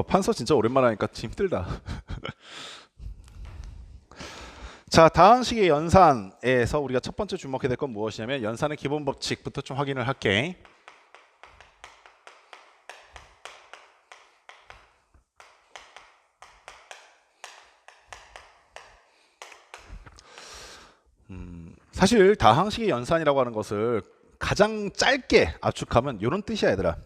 판서 진짜 오랜만에 하니까 힘들다. 자, 다항식의 연산에서 우리가 첫 번째 주목해야 될 건 무엇이냐면 연산의 기본 법칙부터 좀 확인을 할게. 사실 다항식의 연산이라고 하는 것을 가장 짧게 압축하면 이런 뜻이야, 얘들아.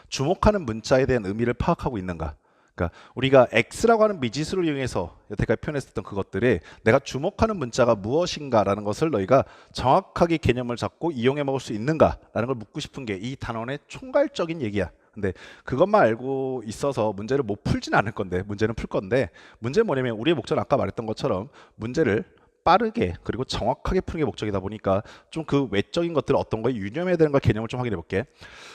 주목하는 문자에 대한 의미를 파악하고 있는가. 그러니까 우리가 x라고 하는 미지수를 이용해서 여태까지 표현했었던 그것들에 내가 주목하는 문자가 무엇인가라는 것을 너희가 정확하게 개념을 잡고 이용해 먹을 수 있는가라는 걸 묻고 싶은 게 이 단원의 총괄적인 얘기야. 근데 그것만 알고 있어서 문제를 못 풀진 않을 건데, 문제는 풀 건데, 문제는 뭐냐면 우리의 목적은 아까 말했던 것처럼 문제를 빠르게 그리고 정확하게 푸는 게 목적이다 보니까 좀 그 외적인 것들을 어떤 거에 유념해야 되는 걸 개념을 좀 확인해 볼게.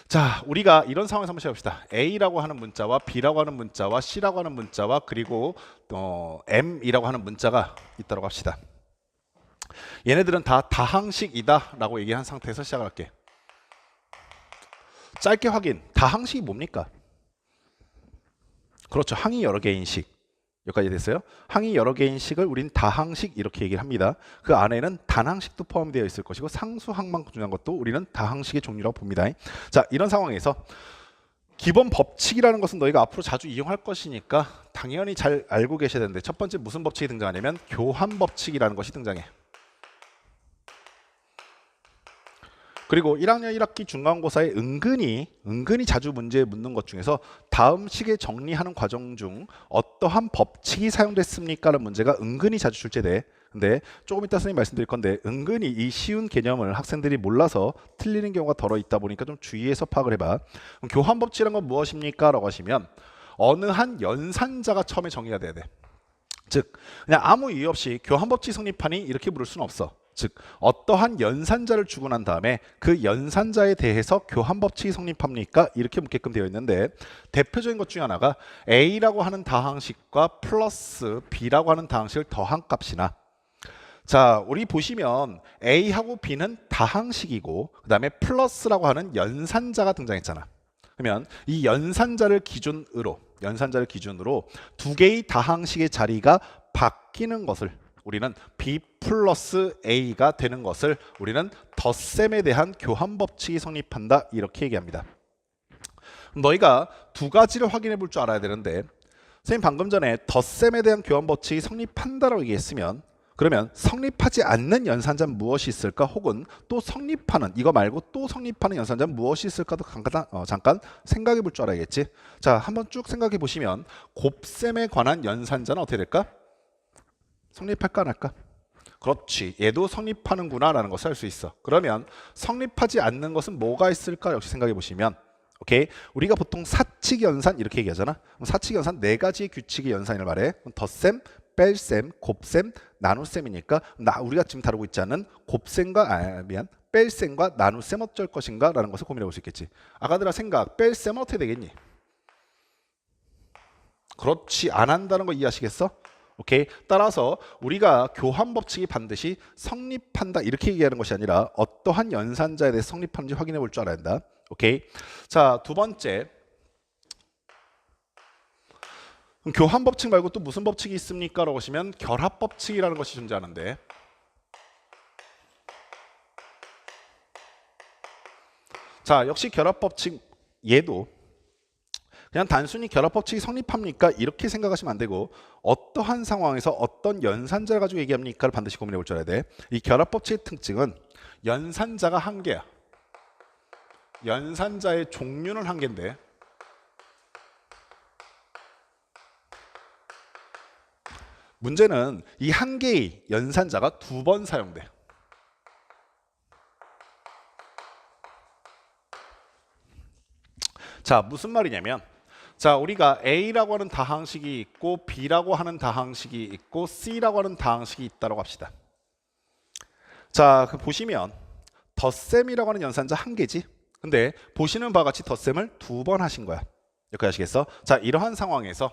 자, 우리가 이런 상황에서 한번 시작해봅시다. A라고 하는 문자와 B라고 하는 문자와 C라고 하는 문자와 그리고 M이라고 하는 문자가 있다고 합시다. 얘네들은 다 다항식이다 라고 얘기한 상태에서 시작을 할게. 짧게 확인. 다항식이 뭡니까? 그렇죠. 항이 여러 개인 식. 여기까지 됐어요? 항이 여러 개인 식을 우린 다항식 이렇게 얘기를 합니다. 그 안에는 단항식도 포함되어 있을 것이고 상수항만 중요한 것도 우리는 다항식의 종류라고 봅니다. 자, 이런 상황에서 기본 법칙이라는 것은 너희가 앞으로 자주 이용할 것이니까 당연히 잘 알고 계셔야 되는데 첫 번째 무슨 법칙이 등장하냐면 교환 법칙이라는 것이 등장해. 그리고 1학년 1학기 중간고사에 은근히 자주 문제에 묻는 것 중에서 다음 식에 정리하는 과정 중 어떠한 법칙이 사용됐습니까? 라는 문제가 은근히 자주 출제돼. 근데 조금 이따 선생님 말씀드릴 건데 은근히 이 쉬운 개념을 학생들이 몰라서 틀리는 경우가 덜어 있다 보니까 좀 주의해서 파악을 해봐. 그럼 교환 법칙이란 건 무엇입니까? 라고 하시면 어느 한 연산자가 처음에 정의가 돼야 돼. 즉 그냥 아무 이유 없이 교환 법칙 성립하니 이렇게 물을 수는 없어. 즉 어떠한 연산자를 주고 난 다음에 그 연산자에 대해서 교환 법칙이 성립합니까? 이렇게 묻게끔 되어 있는데 대표적인 것 중에 하나가 A라고 하는 다항식과 플러스 B라고 하는 다항식을 더한 값이나 자, 우리 보시면 A하고 B는 다항식이고 그 다음에 플러스라고 하는 연산자가 등장했잖아. 그러면 이 연산자를 기준으로 두 개의 다항식의 자리가 바뀌는 것을 우리는 B 플러스 A가 되는 것을 우리는 덧셈에 대한 교환 법칙이 성립한다 이렇게 얘기합니다. 너희가 두 가지를 확인해 볼 줄 알아야 되는데 선생님 방금 전에 덧셈에 대한 교환 법칙이 성립한다라고 얘기했으면 그러면 성립하지 않는 연산자는 무엇이 있을까? 혹은 또 성립하는 이거 말고 또 성립하는 연산자는 무엇이 있을까도 잠깐 생각해 볼 줄 알아야겠지. 자, 한번 쭉 생각해 보시면 곱셈에 관한 연산자는 어떻게 될까? 성립할까 안 할까? 그렇지. 얘도 성립하는구나 라는 것을 알 수 있어. 그러면 성립하지 않는 것은 뭐가 있을까? 역시 생각해 보시면 오케이. 우리가 보통 사칙 연산 이렇게 얘기하잖아. 사칙 연산 네 가지의 규칙의 연산을 말해. 덧셈, 뺄셈, 곱셈, 나눗셈이니까 우리가 지금 다루고 있지 않은 곱셈과 뺄셈과 나눗셈 어쩔 것인가 라는 것을 고민해 볼 수 있겠지. 아가들아 생각, 뺄셈은 어떻게 되겠니? 그렇지. 안 한다는 거 이해하시겠어? 오케이. 따라서 우리가 교환 법칙이 반드시 성립한다 이렇게 얘기하는 것이 아니라 어떠한 연산자에 대해서 성립하는지 확인해 볼 줄 알아야 한다. 오케이. 자, 두 번째. 그럼 교환 법칙 말고 또 무슨 법칙이 있습니까? 라고 하시면 결합 법칙이라는 것이 존재하는데 자, 역시 결합 법칙 얘도 그냥 단순히 결합 법칙이 성립합니까? 이렇게 생각하시면 안 되고 어떠한 상황에서 어떤 연산자를 가지고 얘기합니까를 반드시 고민해 볼 줄 알아야 돼. 이 결합 법칙의 특징은 연산자가 한 개야. 연산자의 종류는 한 개인데 문제는 이 한 개의 연산자가 두 번 사용돼. 자, 무슨 말이냐면 자, 우리가 A라고 하는 다항식이 있고 B라고 하는 다항식이 있고 C라고 하는 다항식이 있다고 합시다. 자, 그 보시면 덧셈이라고 하는 연산자 한 개지. 근데 보시는 바와 같이 덧셈을 두 번 하신 거야. 여기까지 아시겠어? 자, 이러한 상황에서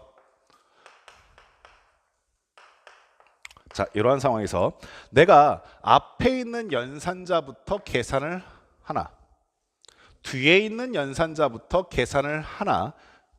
내가 앞에 있는 연산자부터 계산을 하나 뒤에 있는 연산자부터 계산을 하나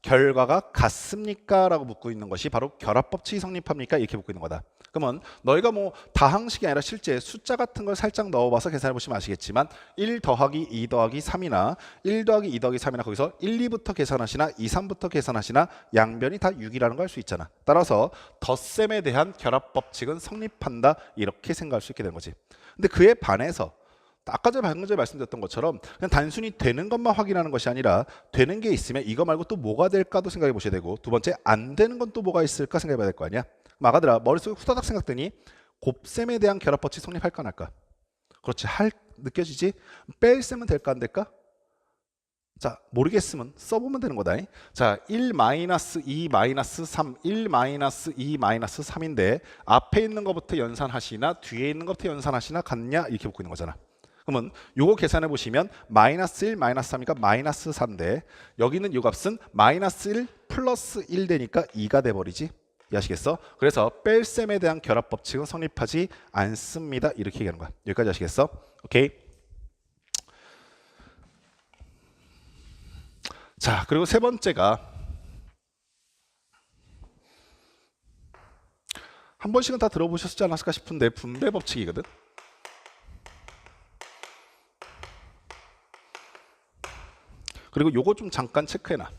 결과가 같습니까? 라고 묻고 있는 것이 바로 결합법칙이 성립합니까? 이렇게 묻고 있는 거다. 그러면 너희가 뭐 다항식이 아니라 실제 숫자 같은 걸 살짝 넣어봐서 계산해 보시면 아시겠지만 1 더하기 2 더하기 3이나 1 더하기 2 더하기 3이나 거기서 1, 2부터 계산하시나 2, 3부터 계산하시나 양변이 다 6이라는 걸 알 수 있잖아. 따라서 덧셈에 대한 결합법칙은 성립한다 이렇게 생각할 수 있게 되는 거지. 근데 그에 반해서 아까 전에 방금 전에 말씀드렸던 것처럼 그냥 단순히 되는 것만 확인하는 것이 아니라 되는 게 있으면 이거 말고 또 뭐가 될까도 생각해 보셔야 되고 두 번째 안 되는 건 또 뭐가 있을까 생각해 봐야 될 거 아니야. 그럼 아가들아 머릿속에 후다닥 생각되니 곱셈에 대한 결합법칙 성립할까 안 할까? 그렇지. 느껴지지? 뺄셈은 될까 안 될까? 자 모르겠으면 써보면 되는 거다. 자 1 마이너스 2 마이너스 3 1 마이너스 2 마이너스 3인데 앞에 있는 것부터 연산하시나 뒤에 있는 것부터 연산하시나 같냐 이렇게 묻고 있는 거잖아. 그러면 요거 계산해 보시면 마이너스 1 마이너스 3이니까 마이너스 4인데 여기는 요 값은 마이너스 1 플러스 1 되니까 2가 돼버리지. 이해하시겠어? 그래서 뺄셈에 대한 결합법칙은 성립하지 않습니다. 이렇게 얘기하는 거야. 여기까지 아시겠어? 오케이. 자 그리고 세 번째가 한 번씩은 다 들어보셨지 않았을까 싶은데 분배법칙이거든. 그리고 요거 좀 잠깐 체크해놔.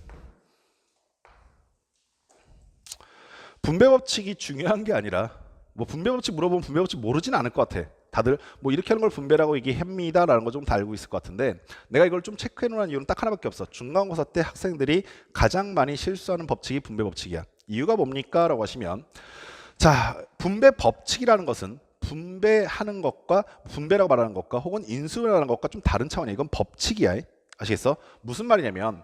분배법칙이 중요한 게 아니라 뭐 분배법칙 물어보면 분배법칙 모르진 않을 것 같아. 다들 뭐 이렇게 하는 걸 분배라고 얘기합니다 라는 거 좀 다 알고 있을 것 같은데 내가 이걸 좀 체크해 놓은 이유는 딱 하나밖에 없어. 중간고사 때 학생들이 가장 많이 실수하는 법칙이 분배법칙이야. 이유가 뭡니까? 라고 하시면 자 분배법칙이라는 것은 분배하는 것과 분배라고 말하는 것과 혹은 인수분해라는 것과 좀 다른 차원이야. 이건 법칙이야. 아시겠어? 무슨 말이냐면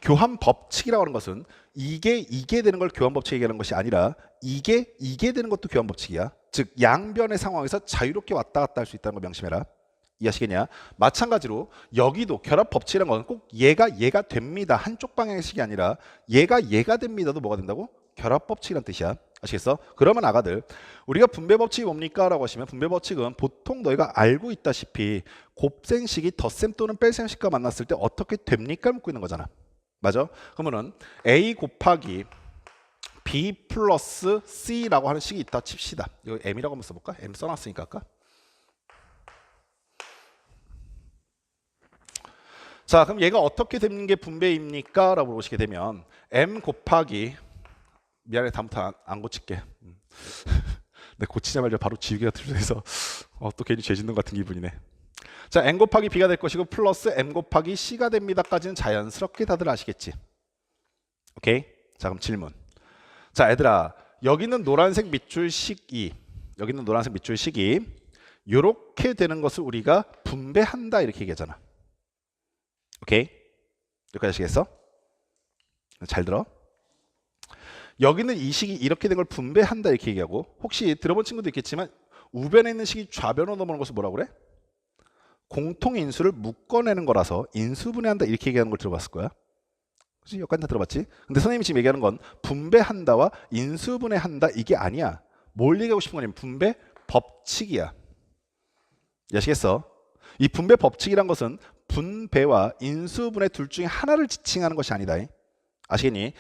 교환법칙이라고 하는 것은 이게 되는 걸 교환법칙 얘기하는 것이 아니라 이게 되는 것도 교환법칙이야. 즉 양변의 상황에서 자유롭게 왔다 갔다 할 수 있다는 걸 명심해라. 이해하시겠냐? 마찬가지로 여기도 결합법칙이라는 건 꼭 얘가 됩니다. 한쪽 방향의 식이 아니라 얘가 됩니다도 뭐가 된다고? 결합법칙이란 뜻이야. 아시겠어? 그러면 아가들 우리가 분배법칙이 뭡니까? 라고 하시면 분배법칙은 보통 너희가 알고 있다시피 곱셈식이 덧셈 또는 뺄셈식과 만났을 때 어떻게 됩니까? 묻고 있는 거잖아. 맞아? 그러면은 A 곱하기 B 플러스 C라고 하는 식이 있다 칩시다. 이거 M이라고 한번 써볼까? M 써놨으니까 아까. 자 그럼 얘가 어떻게 되는 게 분배입니까? 라고 보시게 되면 M 곱하기 미안해 다음부터 안 고칠게. 내 고치자마자 바로 지우개가 들려서 또 괜히 죄 짓는 것 같은 기분이네. 자 n 곱하기 b가 될 것이고 플러스 m 곱하기 c가 됩니다까지는 자연스럽게 다들 아시겠지. 오케이. 자 그럼 질문. 자 얘들아 여기는 노란색 밑줄 식이 요렇게 되는 것을 우리가 분배한다 이렇게 얘기하잖아. 오케이. 여기까지 아시겠어? 잘 들어. 여기는 이 식이 이렇게 된 걸 분배한다 이렇게 얘기하고 혹시 들어본 친구도 있겠지만 우변에 있는 식이 좌변으로 넘어오는 것을 뭐라고 그래? 공통인수를 묶어내는 거라서 인수분해한다 이렇게 얘기하는 걸 들어봤을 거야. 그치? 여기까지 다 들어봤지? 근데 선생님이 지금 얘기하는 건 분배한다와 인수분해한다 이게 아니야. 뭘 얘기하고 싶은 거냐면 분배 법칙이야. 아시겠어? 이 분배 법칙이란 것은 분배와 인수분해 둘 중에 하나를 지칭하는 것이 아니다. 아시겠니?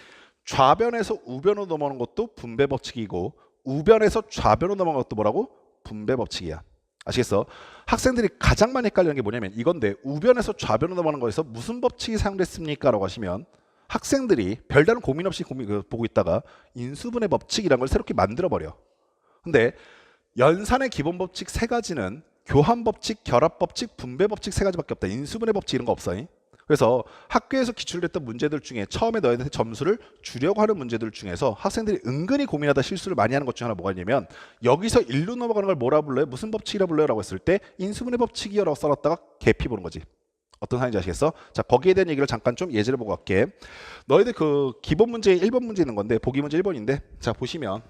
좌변에서 우변으로 넘어오는 것도 분배 법칙이고 우변에서 좌변으로 넘어가는 것도 뭐라고? 분배 법칙이야. 아시겠어? 학생들이 가장 많이 헷갈리는 게 뭐냐면 이건데 우변에서 좌변으로 넘어가는 거에서 무슨 법칙이 사용됐습니까? 라고 하시면 학생들이 별다른 고민 없이 보고 있다가 인수분해 법칙이라는 걸 새롭게 만들어버려. 근데 연산의 기본 법칙 세 가지는 교환법칙, 결합법칙, 분배법칙 세 가지밖에 없다. 인수분해 법칙 이런 거 없어. 그래서 학교에서 기출됐던 문제들 중에 처음에 너희한테 점수를 주려고 하는 문제들 중에서 학생들이 은근히 고민하다 실수를 많이 하는 것 중에 하나 뭐가 있냐면 여기서 일로 넘어가는 걸 뭐라 불러요? 무슨 법칙이라 불러요? 라고 했을 때 인수분해 법칙이요 라고 써놨다가 개피 보는 거지. 어떤 상황인지 아시겠어? 자 거기에 대한 얘기를 잠깐 좀 예제를 보고 갈게. 너희들 그 기본 문제 1번 문제 있는 건데 보기 문제 1번인데 자 보시면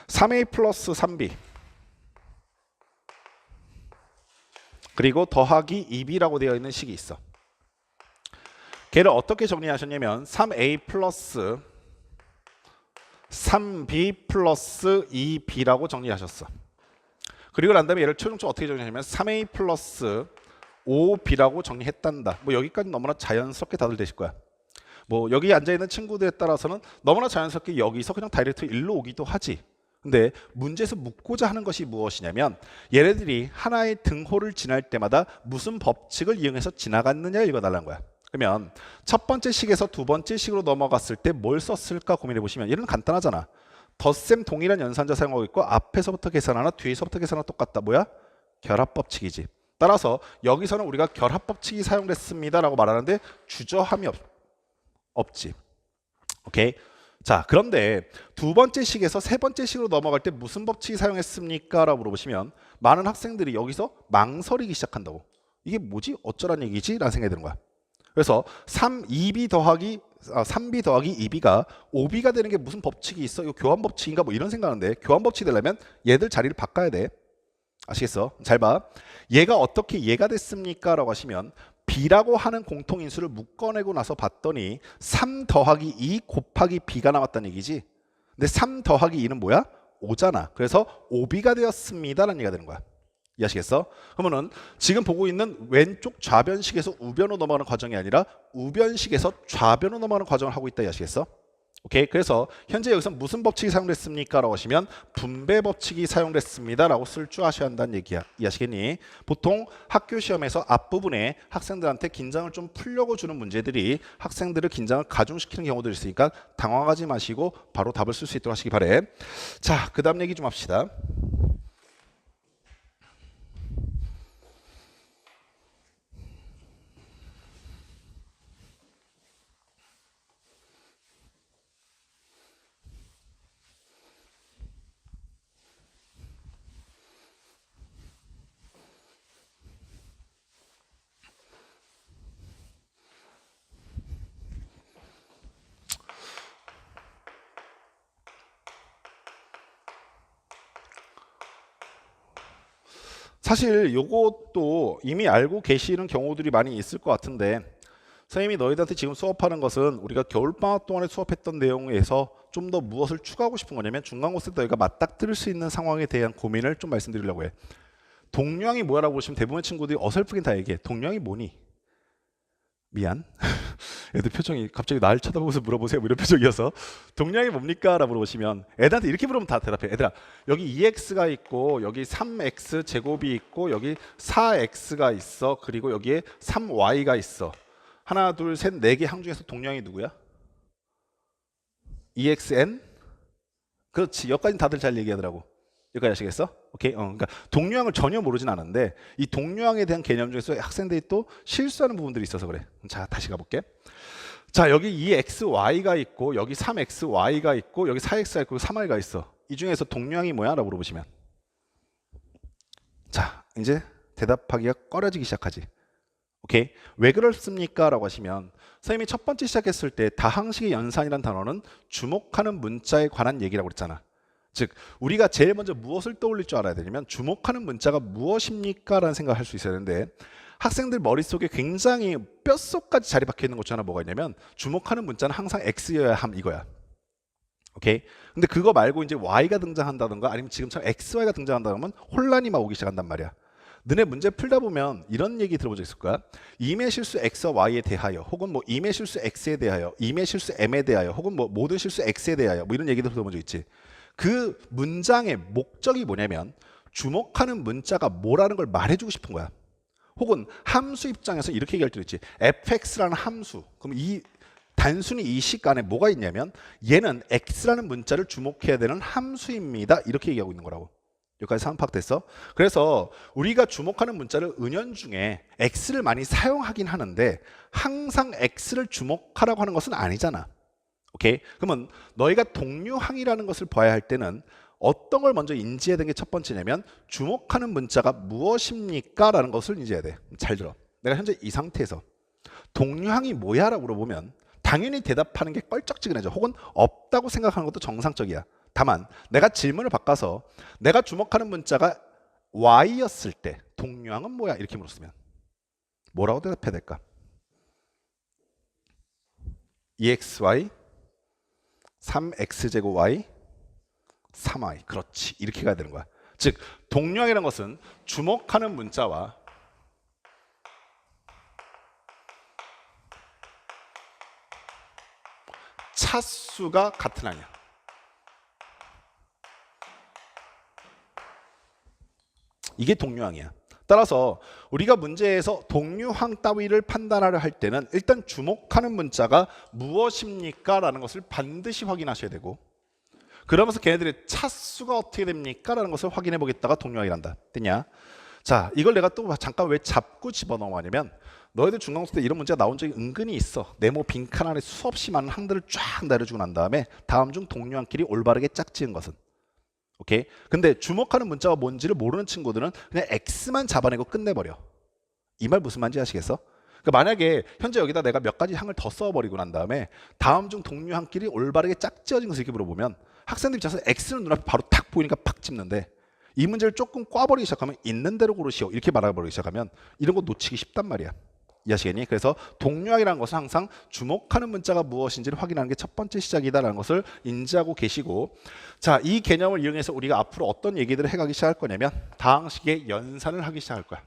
3a 플러스 3b 그리고 더하기 2b라고 되어 있는 식이 있어. 걔를 어떻게 정리하셨냐면 3a 플러스 3b 플러스 2b라고 정리하셨어. 그리고 난 다음에 얘를 최종적으로 어떻게 정리하냐면 3a 플러스 OB라고 정리했단다. 뭐 여기까지 너무나 자연스럽게 다들 되실 거야. 뭐 여기 앉아있는 친구들에 따라서는 너무나 자연스럽게 여기서 그냥 다이렉트 1로 오기도 하지. 근데 문제에서 묻고자 하는 것이 무엇이냐면 얘네들이 하나의 등호를 지날 때마다 무슨 법칙을 이용해서 지나갔느냐 읽어달라는 거야. 그러면 첫 번째 식에서 두 번째 식으로 넘어갔을 때 뭘 썼을까 고민해 보시면 얘는 간단하잖아. 덧셈 동일한 연산자 사용하고 있고 앞에서부터 계산하나 뒤에서부터 계산하나 똑같다. 뭐야? 결합법칙이지. 따라서 여기서는 우리가 결합법칙이 사용됐습니다라고 말하는데 주저함이 없지. 오케이. 자, 그런데 두 번째 식에서 세 번째 식으로 넘어갈 때 무슨 법칙이 사용했습니까? 라고 물어보시면 많은 학생들이 여기서 망설이기 시작한다고. 이게 뭐지? 어쩌란 얘기지? 라는 생각이 드는 거야. 그래서 3b 더하기 2b가 5b가 되는 게 무슨 법칙이 있어? 이거 교환 법칙인가? 뭐 이런 생각하는데 교환 법칙이 되려면 얘들 자리를 바꿔야 돼. 아시겠어? 잘 봐. 얘가 어떻게 얘가 됐습니까? 라고 하시면 b라고 하는 공통인수를 묶어내고 나서 봤더니 3 더하기 2 곱하기 b가 남았다는 얘기지. 근데 3 더하기 2는 뭐야? 5잖아. 그래서 5b가 되었습니다 라는 얘기가 되는 거야. 이해하시겠어? 그러면은 지금 보고 있는 왼쪽 좌변식에서 우변으로 넘어가는 과정이 아니라 우변식에서 좌변으로 넘어가는 과정을 하고 있다. 이해하시겠어? 오케이. 그래서 현재 여기서 무슨 법칙이 사용됐습니까? 라고 하시면 분배 법칙이 사용됐습니다 라고 쓸 줄 아셔야 한다는 얘기야. 이해하시겠니? 보통 학교 시험에서 앞부분에 학생들한테 긴장을 좀 풀려고 주는 문제들이 학생들을 긴장을 가중시키는 경우들이 있으니까 당황하지 마시고 바로 답을 쓸 수 있도록 하시기 바래. 자, 그 다음 얘기 좀 합시다. 사실 요것도 이미 알고 계시는 경우들이 많이 있을 것 같은데 선생님이 너희들한테 지금 수업하는 것은 우리가 겨울방학 동안에 수업했던 내용에서 좀 더 무엇을 추가하고 싶은 거냐면 중간고사 때 너희가 맞닥뜨릴 수 있는 상황에 대한 고민을 좀 말씀드리려고 해. 동류항이 뭐라고 보시면 대부분의 친구들이 어설프긴 다 얘기해. 동류항이 뭐니? 미안. 애들 표정이 갑자기 날 쳐다보면서 물어보세요. 뭐 이런 표정이어서 동량이 뭡니까? 라고 물어보시면 애들한테 이렇게 물으면 다 대답해. 얘들아 여기 2x가 있고 여기 3x 제곱이 있고 여기 4x가 있어. 그리고 여기에 3y가 있어. 하나 둘 셋 네 개 항 중에서 동량이 누구야? 2xn? 그렇지. 여기까지는 다들 잘 얘기하더라고. 여기까지 아시겠어? 오케이. 그러니까 동류항을 전혀 모르진 않은데 이 동류항에 대한 개념 중에서 학생들이 또 실수하는 부분들이 있어서 그래. 자, 다시 가볼게. 자, 여기 2xy가 있고 여기 3xy가 있고 여기 4x가 있고 3y가 있어. 이 중에서 동류항이 뭐야? 라고 물어보시면 자, 이제 대답하기가 꺼려지기 시작하지. 오케이. 왜 그렇습니까? 라고 하시면 선생님이 첫 번째 시작했을 때 다항식의 연산이라는 단어는 주목하는 문자에 관한 얘기라고 그랬잖아. 즉 우리가 제일 먼저 무엇을 떠올릴 줄 알아야 되냐면 주목하는 문자가 무엇입니까? 라는 생각을 할 수 있어야 되는데 학생들 머릿속에 굉장히 뼛속까지 자리 박혀 있는 것 중 하나 뭐가 있냐면 주목하는 문자는 항상 x여야 함 이거야. 오케이. 근데 그거 말고 이제 y가 등장한다던가 아니면 지금처럼 xy가 등장한다 그러면 혼란이 막 오기 시작한단 말이야. 너네 문제 풀다 보면 이런 얘기 들어본 적 있을 거야. 임의 실수 x와 y에 대하여 혹은 뭐 임의 실수 x에 대하여 임의 실수 m에 대하여 혹은 뭐 모든 실수 x에 대하여 뭐 이런 얘기들 들어본 적 있지. 그 문장의 목적이 뭐냐면 주목하는 문자가 뭐라는 걸 말해주고 싶은 거야. 혹은 함수 입장에서 이렇게 얘기할 때도 있지. fx라는 함수. 그럼 이 단순히 이 식 안에 뭐가 있냐면 얘는 x라는 문자를 주목해야 되는 함수입니다. 이렇게 얘기하고 있는 거라고. 여기까지 상황 파악됐어? 그래서 우리가 주목하는 문자를 은연중에 x를 많이 사용하긴 하는데 항상 x를 주목하라고 하는 것은 아니잖아. 오케이? 그러면 너희가 동류항이라는 것을 봐야 할 때는 어떤 걸 먼저 인지해야 되는 게 첫 번째냐면 주목하는 문자가 무엇입니까? 라는 것을 인지해야 돼. 잘 들어. 내가 현재 이 상태에서 동류항이 뭐야? 라고 물어보면 당연히 대답하는 게 껄쩍지근해져. 혹은 없다고 생각하는 것도 정상적이야. 다만 내가 질문을 바꿔서 내가 주목하는 문자가 y였을 때 동류항은 뭐야? 이렇게 물었으면 뭐라고 대답해야 될까? 2xy 3x제곱 y 3y 그렇지 이렇게 가야 되는 거야. 즉 동류항이라는 것은 주목하는 문자와 차수가 같은 항이야. 이게 동류항이야. 따라서 우리가 문제에서 동류항 따위를 판단하려 할 때는 일단 주목하는 문자가 무엇입니까? 라는 것을 반드시 확인하셔야 되고, 그러면서 걔네들의 차수가 어떻게 됩니까? 라는 것을 확인해 보겠다가 동류항이란다. 됐냐? 자, 이걸 내가 또 잠깐 왜 잡고 집어넣으냐면, 너희들 중간고사 때 이런 문제가 나온 적이 은근히 있어. 네모 빈칸 안에 수없이 많은 항들을 쫙 내려주고 난 다음에 다음 중 동류항끼리 올바르게 짝지은 것은. 오케이? 근데 주목하는 문자가 뭔지를 모르는 친구들은 그냥 X만 잡아내고 끝내버려. 이 말 무슨 말인지 아시겠어? 그러니까 만약에 현재 여기다 내가 몇 가지 항을 더 써버리고 난 다음에 다음 중 동류항끼리 올바르게 짝지어진 것을 이렇게 물어보면 학생들 입장에서 X는 눈앞에 바로 탁 보이니까 팍 찝는데, 이 문제를 조금 꽈버리기 시작하면 있는 대로 고르시오 이렇게 말해버리기 시작하면 이런 거 놓치기 쉽단 말이야. 이해하시겠니? 그래서 동류항이라는 것은 항상 주목하는 문자가 무엇인지를 확인하는 게 첫 번째 시작이다라는 것을 인지하고 계시고, 자, 이 개념을 이용해서 우리가 앞으로 어떤 얘기들을 해가기 시작할 거냐면 다항식의 연산을 하기 시작할 거야.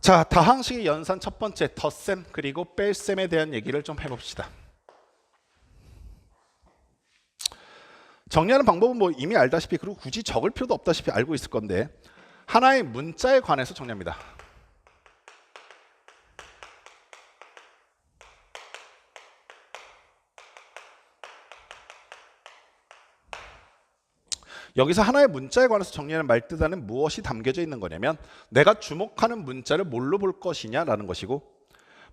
자, 다항식의 연산 첫 번째 덧셈 그리고 뺄셈에 대한 얘기를 좀 해봅시다. 정리하는 방법은 뭐 이미 알다시피, 그리고 굳이 적을 필요도 없다시피 알고 있을 건데, 하나의 문자에 관해서 정리합니다. 여기서 하나의 문자에 관해서 정리하는 말뜻 안에 무엇이 담겨져 있는 거냐면, 내가 주목하는 문자를 뭘로 볼 것이냐라는 것이고,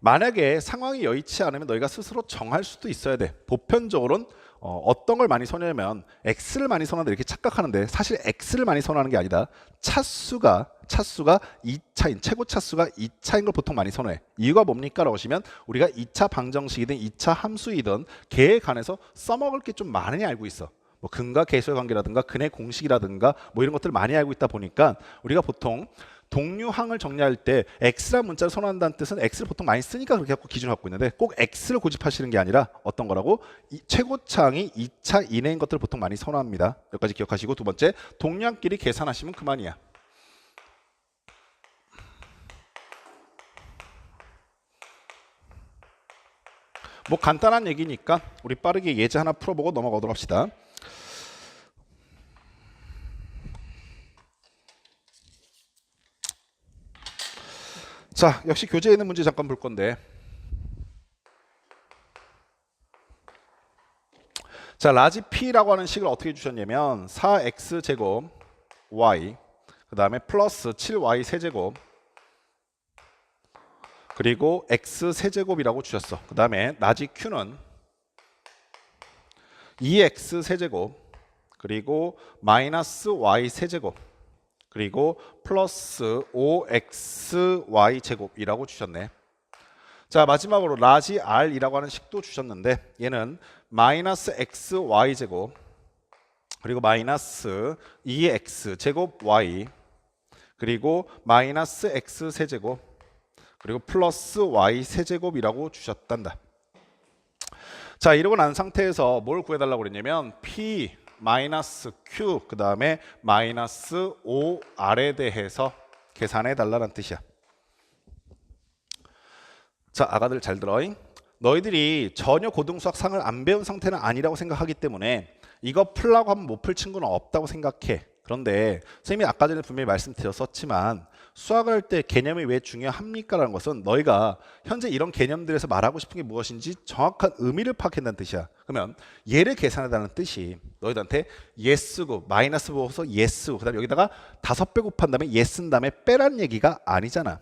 만약에 상황이 여의치 않으면 너희가 스스로 정할 수도 있어야 돼. 보편적으로는 어떤 걸 많이 선호하면 X를 많이 선호한다 이렇게 착각하는데, 사실 X를 많이 선호하는 게 아니다. 차수가 2차인, 최고 차수가 2차인 걸 보통 많이 선호해. 이유가 뭡니까? 라고 하시면 우리가 2차 방정식이든 2차 함수이든 걔에 관해서 써먹을 게 좀 많이 알고 있어. 뭐 근과 계수의 관계라든가 근의 공식이라든가 뭐 이런 것들을 많이 알고 있다 보니까 우리가 보통 동류항을 정리할 때 X라는 문자를 선호한다는 뜻은 X를 보통 많이 쓰니까 그렇게 갖고 기준을 갖고 있는데, 꼭 X를 고집하시는 게 아니라 어떤 거라고? 최고차항이 2차 이내인 것들을 보통 많이 선호합니다. 여기까지 기억하시고, 두 번째 동류항끼리 계산하시면 그만이야. 뭐 간단한 얘기니까 우리 빠르게 예제 하나 풀어보고 넘어가도록 합시다. 자, 역시 교재에 있는 문제 잠깐 볼 건데, 자, 라지 P라고 하는 식을 어떻게 주셨냐면 4x제곱 y 그 다음에 플러스 7y 세제곱 그리고 x 세제곱이라고 주셨어. 그 다음에 라지 Q는 2x 세제곱 그리고 마이너스 y 세제곱 그리고 플러스 5xy 제곱이라고 주셨네. 자, 마지막으로 라지 R이라고 하는 식도 주셨는데, 얘는 마이너스 xy 제곱 그리고 마이너스 2x 제곱 y 그리고 마이너스 x 세제곱 그리고 플러스 y 세제곱이라고 주셨단다. 자, 이러고 난 상태에서 뭘 구해달라고 그랬냐면 p 마이너스 q 그 다음에 마이너스 5r에 대해서 계산해 달라는 뜻이야. 자, 아가들 잘 들어. 너희들이 전혀 고등수학 상을 안 배운 상태는 아니라고 생각하기 때문에 이거 풀라고 하면 못 풀 친구는 없다고 생각해. 그런데 선생님이 아까 전에 분명히 말씀드렸었지만, 수학을 할 때 개념이 왜 중요합니까? 라는 것은 너희가 현재 이런 개념들에서 말하고 싶은 게 무엇인지 정확한 의미를 파악한다는 뜻이야. 그러면 얘를 계산하다는 뜻이 너희들한테 얘 쓰고 마이너스 보고서 얘 쓰고 그 다음에 여기다가 5배 곱한 다음에 얘 쓴 다음에 빼란 얘기가 아니잖아.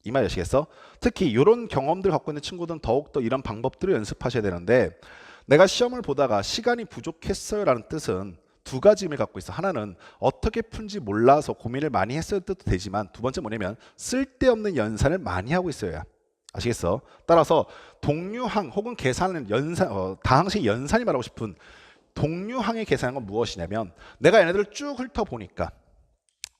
이 말 아시겠어? 특히 이런 경험들 갖고 있는 친구들은 더욱더 이런 방법들을 연습하셔야 되는데, 내가 시험을 보다가 시간이 부족했어요 라는 뜻은 두 가지 의미를 갖고 있어. 하나는 어떻게 푼지 몰라서 고민을 많이 했을 때도 되지만, 두 번째 뭐냐면 쓸데없는 연산을 많이 하고 있어야. 아시겠어? 따라서 동류항 혹은 계산은 다항식 연산이 말하고 싶은 동류항의 계산은 건 무엇이냐면, 내가 얘네들을 쭉 훑어보니까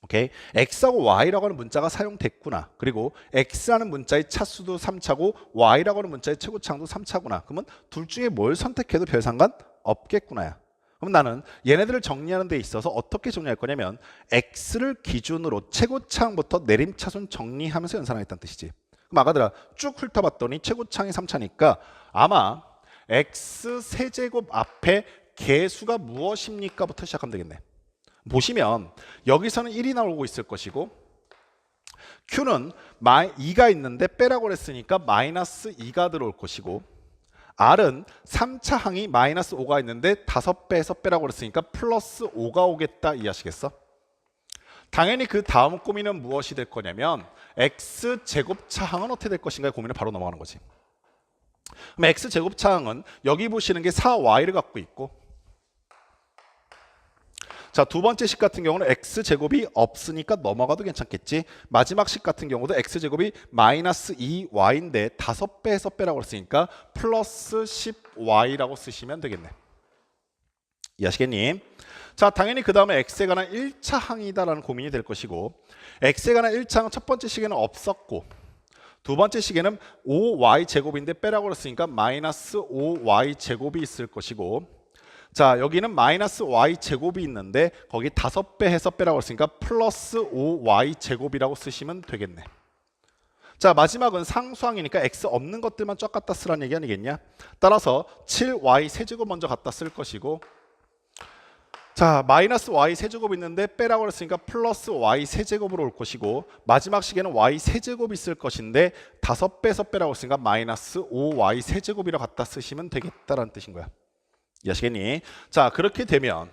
오케이, x하고 y라고 하는 문자가 사용됐구나. 그리고 x라는 문자의 차수도 3차고 y라고 하는 문자의 최고차항도 3차구나. 그러면 둘 중에 뭘 선택해도 별 상관 없겠구나야. 그럼 나는 얘네들을 정리하는 데 있어서 어떻게 정리할 거냐면 x를 기준으로 최고차항부터 내림차순 정리하면서 연산하겠다는 뜻이지. 그럼 아까들아 쭉 훑어봤더니 최고차항이 3차니까 아마 x 세제곱 앞에 개수가 무엇입니까? 부터 시작하면 되겠네. 보시면 여기서는 1이 나오고 있을 것이고 q는 2가 있는데 빼라고 그랬으니까 마이너스 2가 들어올 것이고 r은 3차 항이 마이너스 5가 있는데 5배에서 빼라고 그랬으니까 플러스 5가 오겠다 이해하시겠어? 당연히 그 다음 고민은 무엇이 될 거냐면 x제곱차항은 어떻게 될 것인가의 고민을 바로 넘어가는 거지. 그럼 x제곱차항은 여기 보시는 게 4y를 갖고 있고 자, 두 번째 식 같은 경우는 x제곱이 없으니까 넘어가도 괜찮겠지. 마지막 식 같은 경우도 x제곱이 마이너스 2y인데 5배에서 빼라고 했으니까 플러스 10y라고 쓰시면 되겠네. 이해하시겠니? 자, 당연히 그 다음에 x에 관한 1차 항이다라는 고민이 될 것이고 x에 관한 1차 항은 첫 번째 식에는 없었고 두 번째 식에는 5y제곱인데 빼라고 했으니까 마이너스 5y제곱이 있을 것이고 자, 여기는 마이너스 y제곱이 있는데 거기 5배 해서 빼라고 했으니까 플러스 5y제곱이라고 쓰시면 되겠네. 자, 마지막은 상수항이니까 x 없는 것들만 쫙 갖다 쓰라는 얘기 아니겠냐? 따라서 7y 세제곱 먼저 갖다 쓸 것이고 자, 마이너스 y 세제곱 있는데 빼라고 했으니까 플러스 y 세제곱으로 올 것이고 마지막 식에는 y 세제곱이 있을 것인데 5배에서 빼라고 했으니까 마이너스 5y 세제곱이라고 갖다 쓰시면 되겠다라는 뜻인 거야. 이해하시겠니? 자, 그렇게 되면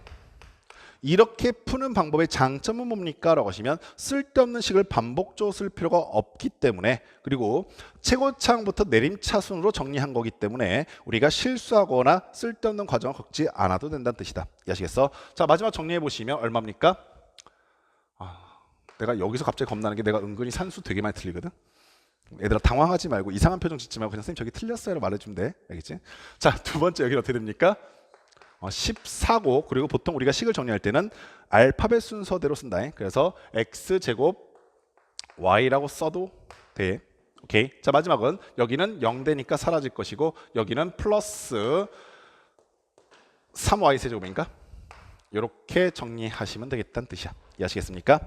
이렇게 푸는 방법의 장점은 뭡니까? 라고 하시면 쓸데없는 식을 반복적으로 쓸 필요가 없기 때문에 그리고 최고차항부터 내림차순으로 정리한 거기 때문에 우리가 실수하거나 쓸데없는 과정을 겪지 않아도 된다는 뜻이다. 이해하시겠어? 자, 마지막 정리해 보시면 얼마입니까? 내가 여기서 갑자기 겁나는 게 내가 은근히 산수 되게 많이 틀리거든. 얘들아 당황하지 말고 이상한 표정 짓지 말고 그냥 선생님 저기 틀렸어요 라고 말해주면 돼. 알겠지? 자, 두 번째 여기는 어떻게 됩니까? 14고 그리고 보통 우리가 식을 정리할 때는 알파벳 순서대로 쓴다. 그래서 x제곱 y라고 써도 돼. 오케이. 자, 마지막은 여기는 0되니까 사라질 것이고 여기는 플러스 3y 세제곱인가? 이렇게 정리하시면 되겠다는 뜻이야. 이해하시겠습니까?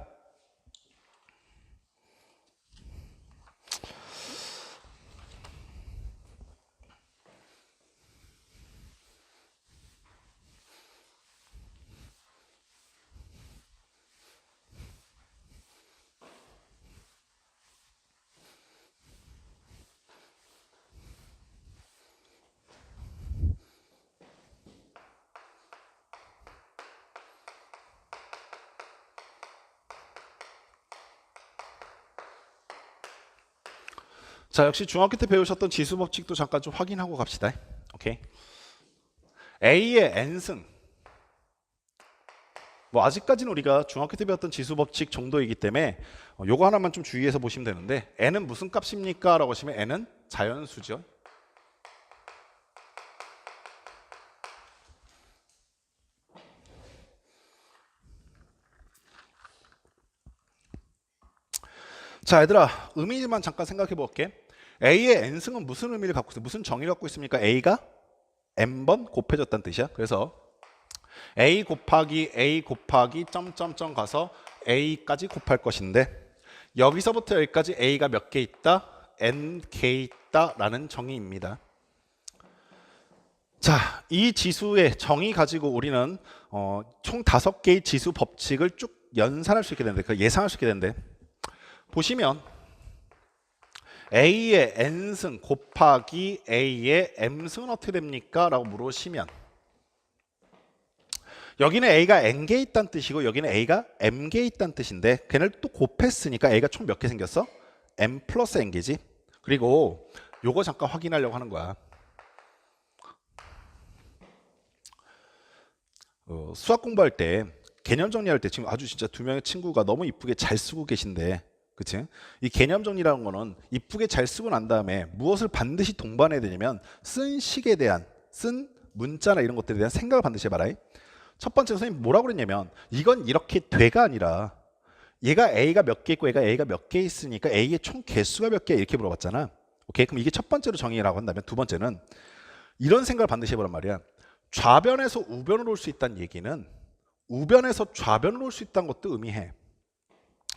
자, 역시 중학교 때 배우셨던 지수 법칙도 잠깐 좀 확인하고 갑시다. 오케이. A의 n승. 뭐 아직까지는 우리가 중학교 때 배웠던 지수 법칙 정도이기 때문에 요거 하나만 좀 주의해서 보시면 되는데 n은 무슨 값입니까? 라고 하시면 n은 자연수죠. 자, 얘들아 의미만 잠깐 생각해 볼게. A의 n승은 무슨 의미를 갖고 있어요? 무슨 정의를 갖고 있습니까? A가 n번 곱해졌다는 뜻이야. 그래서 A 곱하기 점점점 가서 A까지 곱할 것인데 여기서부터 여기까지 A가 몇 개 있다? n개 있다라는 정의입니다. 자, 이 지수의 정의 가지고 우리는 총 5개의 지수 법칙을 쭉 연산할 수 있게 되는데 예상할 수 있게 되는데 보시면 A의 n승 곱하기 A의 m승은 어떻게 됩니까? 라고 물으시면 여기는 A가 n개 있다는 뜻이고 여기는 A가 m개 있다는 뜻인데 걔를 또 곱했으니까 A가 총 몇 개 생겼어? m 플러스 n개지. 그리고 요거 잠깐 확인하려고 하는 거야. 수학 공부할 때 개념 정리할 때 지금 아주 진짜 두 명의 친구가 너무 이쁘게 잘 쓰고 계신데 그치? 이 개념 정리라는 거는 이쁘게 잘 쓰고 난 다음에 무엇을 반드시 동반해야 되냐면 쓴 식에 대한 쓴 문자나 이런 것들에 대한 생각을 반드시 해봐라. 첫 번째 선생님 뭐라고 그랬냐면 이건 이렇게 돼가 아니라 얘가 A가 몇 개 있고 얘가 A가 몇 개 있으니까 A의 총 개수가 몇 개야 이렇게 물어봤잖아. 오케이? 그럼 이게 첫 번째로 정의라고 한다면 두 번째는 이런 생각을 반드시 해보란 말이야. 좌변에서 우변으로 올 수 있다는 얘기는 우변에서 좌변으로 올 수 있다는 것도 의미해.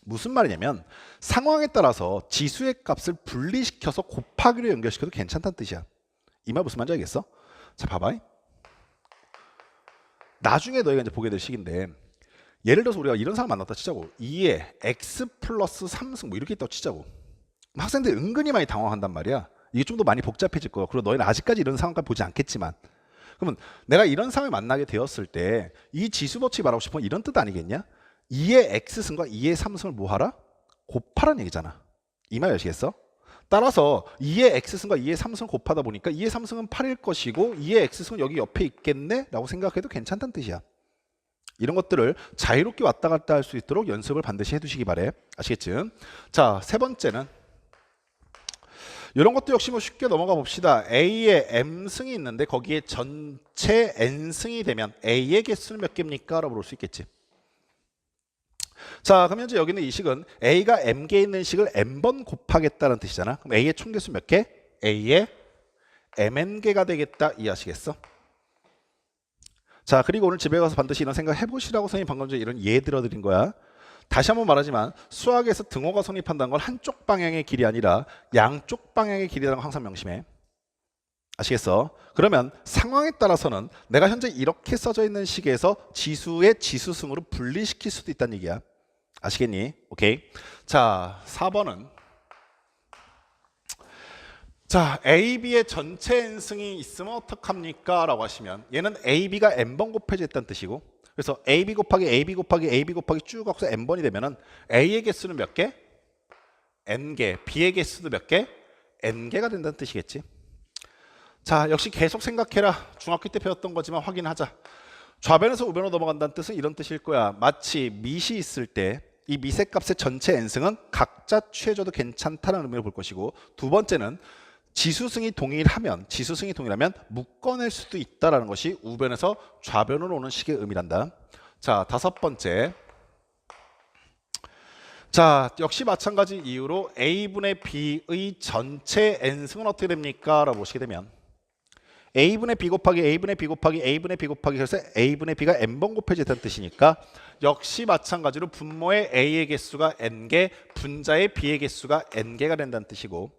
무슨 말이냐면 상황에 따라서 지수의 값을 분리시켜서 곱하기로 연결시켜도 괜찮다는 뜻이야. 이 말 무슨 말인지 알겠어? 자, 봐봐. 나중에 너희가 이제 보게 될 식인데 예를 들어서 우리가 이런 상황 만났다 치자고. 2에 x 플러스 3승 뭐 이렇게 있다고 치자고. 학생들이 은근히 많이 당황한단 말이야. 이게 좀 더 많이 복잡해질 거야. 그리고 너희는 아직까지 이런 상황까지 보지 않겠지만, 그러면 내가 이런 상황을 만나게 되었을 때 이 지수 법칙이 말하고 싶은 이런 뜻 아니겠냐? 2의 x승과 2의 3승을 뭐 하라? 곱하라는 얘기잖아. 이 말 아시겠어? 따라서 2의 x승과 2의 3승을 곱하다 보니까 2의 3승은 8일 것이고 2의 x승은 여기 옆에 있겠네? 라고 생각해도 괜찮다는 뜻이야. 이런 것들을 자유롭게 왔다 갔다 할 수 있도록 연습을 반드시 해두시기 바래. 아시겠지? 자, 세 번째는 이런 것도 역시 뭐 쉽게 넘어가 봅시다. A에 M승이 있는데 거기에 전체 N승이 되면 A의 개수는 몇 개입니까? 라고 물을 수 있겠지. 자, 그럼 현재 여기 있는 이 식은 A가 M개에 있는 식을 M번 곱하겠다는 뜻이잖아. 그럼 A의 총개수 몇 개? A의 MN개가 되겠다. 이해하시겠어? 자, 그리고 오늘 집에 가서 반드시 이런 생각 해보시라고 선생님이 방금 전에 이런 예 들어드린 거야. 다시 한번 말하지만 수학에서 등호가 성립한다는 건 한쪽 방향의 길이 아니라 양쪽 방향의 길이라는 거 항상 명심해. 아시겠어? 그러면 상황에 따라서는 내가 현재 이렇게 써져 있는 식에서 지수의 지수승으로 분리시킬 수도 있다는 얘기야. 아시겠니? 오케이. 자, 4번은 자, A, B의 전체 N승이 있으면 어떡합니까? 라고 하시면 얘는 A, B가 N번 곱해졌다는 뜻이고, 그래서 AB 곱하기 AB 곱하기 AB 곱하기 쭉 하고서 N번이 되면은 A의 개수는 몇 개? N개. B의 개수도 몇 개? N개가 된다는 뜻이겠지. 자, 역시 계속 생각해라. 중학교 때 배웠던 거지만 확인하자. 좌변에서 우변으로 넘어간다는 뜻은 이런 뜻일 거야. 마치 밑이 있을 때 이 밑의 값의 전체 N승은 각자 취해줘도 괜찮다는 의미를 볼 것이고, 두 번째는 지수승이 동일하면 묶어낼 수도 있다는 것이 우변에서 좌변으로 오는 식의 의미란다. 자, 다섯 번째. 자, 역시 마찬가지 이유로 A분의 B의 전체 N승은 어떻게 됩니까? 라고 보시게 되면 A분의 B 곱하기 A분의 B 곱하기 A분의 B 곱하기 그래서 A분의 B가 N번 곱해졌다는 뜻이니까 역시 마찬가지로 분모의 A의 개수가 N개, 분자의 B의 개수가 N개가 된다는 뜻이고,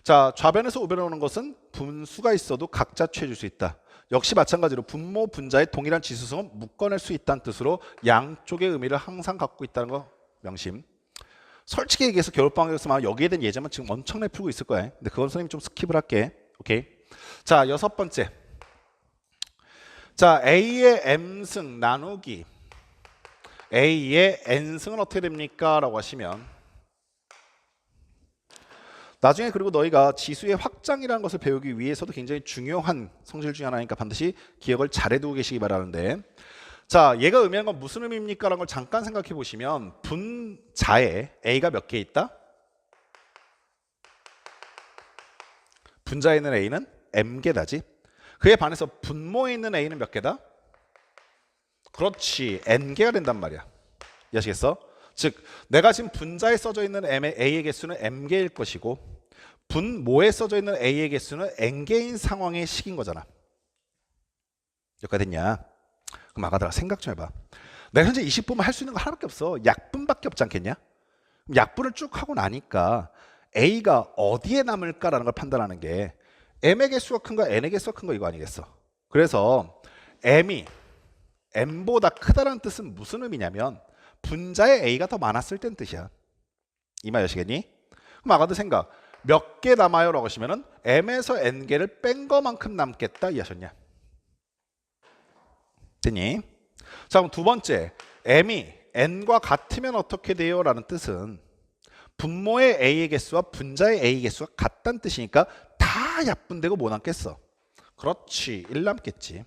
자, 좌변에서 우변으로 오는 것은 분수가 있어도 각자 취해줄 수 있다. 역시 마찬가지로 분모, 분자의 동일한 지수승은 묶어낼 수 있다는 뜻으로 양쪽의 의미를 항상 갖고 있다는 거 명심. 솔직히 얘기해서 겨울방학에서 여기에 대한 예제만 지금 엄청나게 풀고 있을 거야. 근데 그건 선생님 좀 스킵을 할게. 오케이. 자, 여섯 번째. 자, A의 M승 나누기 A의 N승은 어떻게 됩니까? 라고 하시면 나중에 그리고 너희가 지수의 확장이라는 것을 배우기 위해서도 굉장히 중요한 성질 중에 하나니까 반드시 기억을 잘 해두고 계시기 바라는데, 자, 얘가 의미하는 건 무슨 의미입니까? 라는 걸 잠깐 생각해 보시면 분자에 A가 몇 개 있다? 분자에 있는 A는 M개다지. 그에 반해서 분모에 있는 A는 몇 개다? 그렇지, N개가 된단 말이야. 이해하시겠어? 즉 내가 지금 분자에 써져 있는 A의 개수는 M개일 것이고 분모에 써져 있는 A의 개수는 N개인 상황의 식인 거잖아. 여기까지 됐냐? 그럼 아가들아 생각 좀 해봐. 내가 현재 20분만 할 수 있는 거 하나밖에 없어. 약분밖에 없지 않겠냐? 그럼 약분을 쭉 하고 나니까 A가 어디에 남을까라는 걸 판단하는 게 M의 개수가 큰가 N의 개수가 큰가 이거 아니겠어? 그래서 M이 M보다 크다는 뜻은 무슨 의미냐면 분자의 A가 더 많았을 땐 뜻이야. 이 말 아시겠니? 그럼 아가들 생각 몇 개 남아요? 라고 하시면은 M에서 N개를 뺀 거만큼 남겠다 이해하셨냐? 됐니? 자, 그럼 두 번째 M이 N과 같으면 어떻게 돼요? 라는 뜻은 분모의 A의 개수와 분자의 A 개수가 같다는 뜻이니까 다 약분되고 뭐 남겠어? 그렇지, 1 남겠지.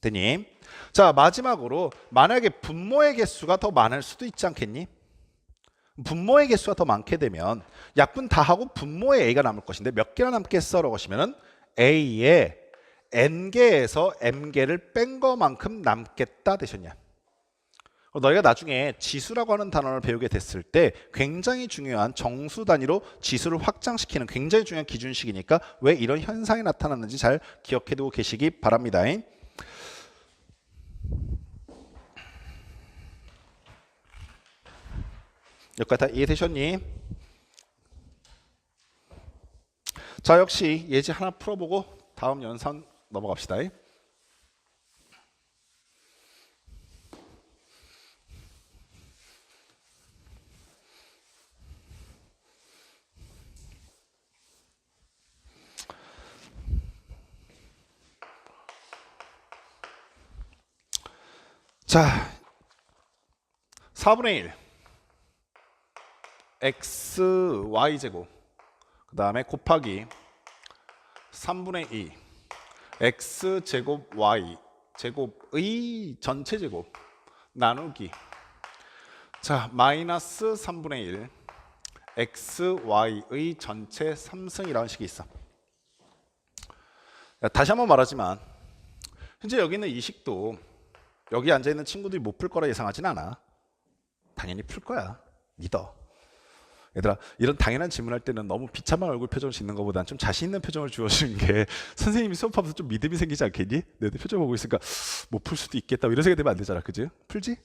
됐니? 자, 마지막으로 만약에 분모의 개수가 더 많을 수도 있지 않겠니? 분모의 개수가 더 많게 되면 약분 다 하고 분모의 A가 남을 것인데 몇 개나 남겠어? 라고 하시면은 A의 N개에서 M개를 뺀 거만큼 남겠다 되셨냐? 너희가 나중에 지수라고 하는 단어를 배우게 됐을 때 굉장히 중요한 정수 단위로 지수를 확장시키는 굉장히 중요한 기준식이니까 왜 이런 현상이 나타났는지 잘 기억해두고 계시기 바랍니다. 여기까지 다 이해되셨니? 자, 역시 예제 하나 풀어보고 다음 연산 넘어갑시다. 자, 4분의 1 x y제곱 그 다음에 곱하기 3분의 2 x제곱 y 제곱의 전체 제곱 나누기 자 마이너스 3분의 1 x y의 전체 3승이라는 식이 있어. 다시 한번 말하지만 현재 여기 있는 이 식도 여기 앉아있는 친구들이 못 풀 거라 예상하진 않아. 당연히 풀 거야. 믿어. 얘들아, 이런 당연한 질문할 때는 너무 비참한 얼굴 표정을 짓는 것보다는 좀 자신 있는 표정을 주어주는 게 선생님이 수업하면서 좀 믿음이 생기지 않겠니? 내 표정 보고 있으니까 못 풀 수도 있겠다 이런 생각이 되면 안 되잖아. 그지? 풀지?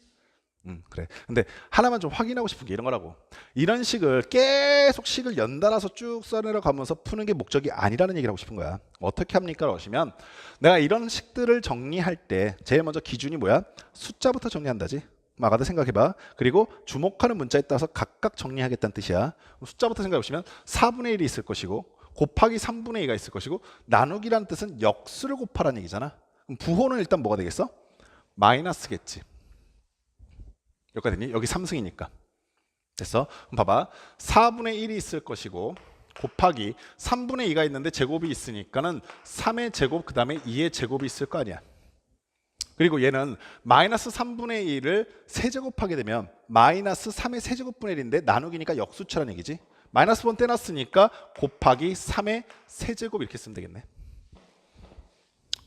그래. 근데 하나만 좀 확인하고 싶은 게 이런 거라고. 이런 식을 계속 식을 연달아서 쭉 써내려 가면서 푸는 게 목적이 아니라는 얘기를 하고 싶은 거야. 어떻게 합니까? 라시면 내가 이런 식들을 정리할 때 제일 먼저 기준이 뭐야? 숫자부터 정리한다지. 아까도 생각해봐. 그리고 주목하는 문자에 따라서 각각 정리하겠다는 뜻이야. 숫자부터 생각해보시면 4분의 1이 있을 것이고 곱하기 3분의 2가 있을 것이고 나누기라는 뜻은 역수를 곱하라는 얘기잖아. 그럼 부호는 일단 뭐가 되겠어? 마이너스겠지. 여기까지 됐니? 여기 3승이니까. 됐어? 그럼 봐봐. 4분의 1이 있을 것이고 곱하기 3분의 2가 있는데 제곱이 있으니까는 3의 제곱 그 다음에 2의 제곱이 있을 거 아니야. 그리고 얘는 마이너스 3분의 1을 세제곱하게 되면 마이너스 3의 세제곱분의 1인데 나누기니까 역수차라는 얘기지. 마이너스 번 떼놨으니까 곱하기 3의 세제곱 이렇게 쓰면 되겠네.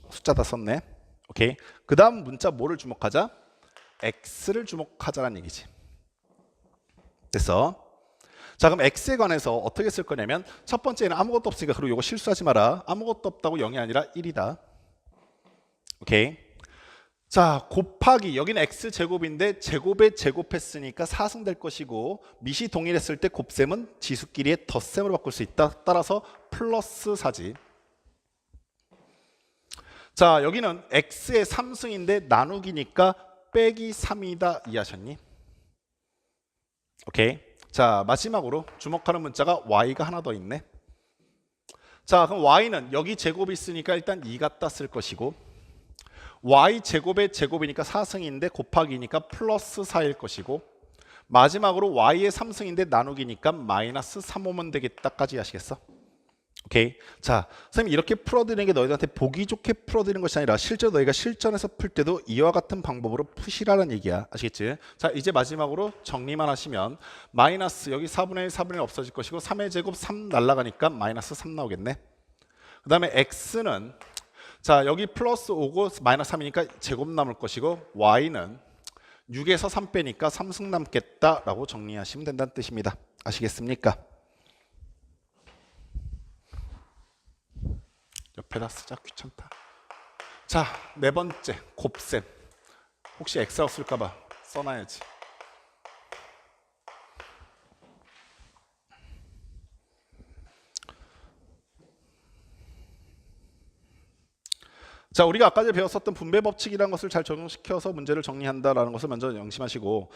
숫자 다 썼네. 오케이. 그 다음 문자 뭐를 주목하자? x를 주목하자는 얘기지. 됐어? 자, 그럼 x에 관해서 어떻게 쓸 거냐면 첫 번째는 아무것도 없으니까 그리고 이거 실수하지 마라. 아무것도 없다고 0이 아니라 1이다. 오케이. 자, 곱하기 여기는 x제곱인데 제곱에 제곱했으니까 4승 될 것이고 밑이 동일했을 때 곱셈은 지수끼리의 덧셈으로 바꿀 수 있다. 따라서 플러스 4지. 자, 여기는 x의 3승인데 나누기니까 빼기 3이다. 이해하셨니? 오케이. 자, 마지막으로 주목하는 문자가 y가 하나 더 있네. 자, 그럼 y는 여기 제곱이 있으니까 일단 2 갖다 쓸 것이고 y 제곱의 제곱이니까 4승인데 곱하기니까 플러스 4일 것이고 마지막으로 y의 3승인데 나누기니까 마이너스 3 오면 되겠다까지 하시겠어? 오케이. 자, 선생님 이렇게 풀어드리는 게 너희들한테 보기 좋게 풀어드리는 것이 아니라 실제로 너희가 실전에서 풀 때도 이와 같은 방법으로 푸시라는 얘기야. 아시겠지? 자, 이제 마지막으로 정리만 하시면 마이너스 여기 4분의 1, 4분의 1 없어질 것이고 3의 제곱 3 날라가니까 마이너스 3 나오겠네. 그 다음에 x는 자, 여기 플러스 5고 마이너스 3이니까 제곱 남을 것이고 y는 6에서 3 빼니까 3승 남겠다라고 정리하시면 된다는 뜻입니다. 아시겠습니까? 옆에다 쓰자. 귀찮다. 자, 네 번째 곱셈. 혹시 x라고 쓸까봐 써놔야지. 자, 우리가 아까 전에 배웠었던 분배 법칙이라는 것을 잘 적용시켜서 문제를 정리한다라는 것을 먼저 명심하시고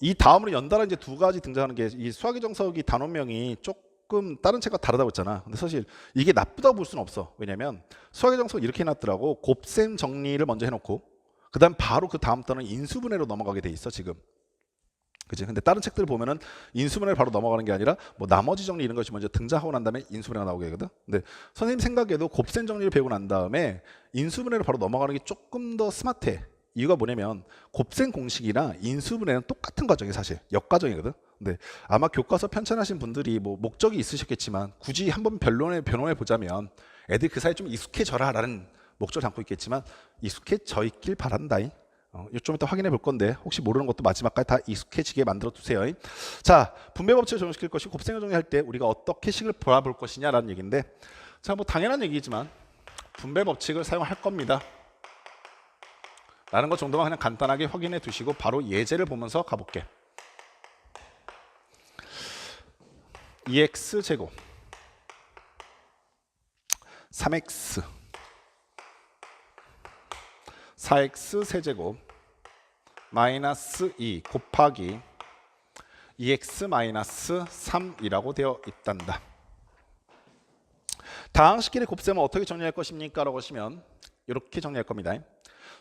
이 다음으로 연달아 이제 두 가지 등장하는 게 이 수학의 정석이 단원명이 조금 다른 책과 다르다고 했잖아. 근데 사실 이게 나쁘다고 볼 수는 없어. 왜냐면 수학의 정석을 이렇게 해놨더라고. 곱셈 정리를 먼저 해놓고 그 다음 바로 그 다음 단은 인수분해로 넘어가게 돼 있어 지금. 그치? 근데 다른 책들을 보면은 인수분해를 바로 넘어가는 게 아니라 뭐 나머지 정리 이런 것이 먼저 등장하고 난 다음에 인수분해가 나오게 되거든. 근데 선생님 생각에도 곱셈 정리를 배우고 난 다음에 인수분해로 바로 넘어가는 게 조금 더 스마트해. 이유가 뭐냐면 곱셈 공식이나 인수분해는 똑같은 과정이 사실 역과정이거든. 근데 아마 교과서 편찬하신 분들이 뭐 목적이 있으셨겠지만 굳이 한번 변론해 보자면 애들 그 사이에 좀 익숙해져라 라는 목적을 담고 있겠지만 익숙해져 있길 바란다잉. 좀 이따 확인해 볼 건데 혹시 모르는 것도 마지막까지 다 익숙해지게 만들어 두세요. 자, 분배 법칙을 적용시킬 것이고 곱셈을 정리할 때 우리가 어떻게 식을 바라볼 것이냐라는 얘기인데 자, 뭐 당연한 얘기지만 분배 법칙을 사용할 겁니다. 라는 것 정도만 그냥 간단하게 확인해 두시고 바로 예제를 보면서 가볼게. 2x 제곱 3x 4x 세제곱 마이너스 2 곱하기 2x 마이너스 3이라고 되어 있단다. 다항식끼리 곱셈은 어떻게 정리할 것입니까? 라고 하시면 이렇게 정리할 겁니다.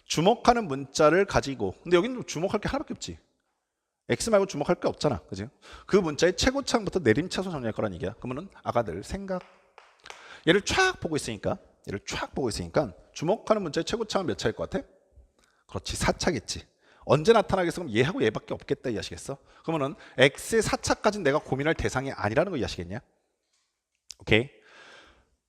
주목하는 문자를 가지고, 근데 여기는 주목할 게 하나밖에 없지. x 말고 주목할 게 없잖아, 그지? 그 문자의 최고차항부터 내림차순 정리할 거란 얘기야. 그러면은 아가들 생각. 얘를 쫙 보고 있으니까 주목하는 문자의 최고차항은 몇 차일 것 같아? 그렇지, 4차겠지. 언제 나타나겠어? 그럼 얘하고 얘밖에 없겠다 이해하시겠어? 그러면은 x의 4차까지는 내가 고민할 대상이 아니라는 거 이해하시겠냐? 오케이.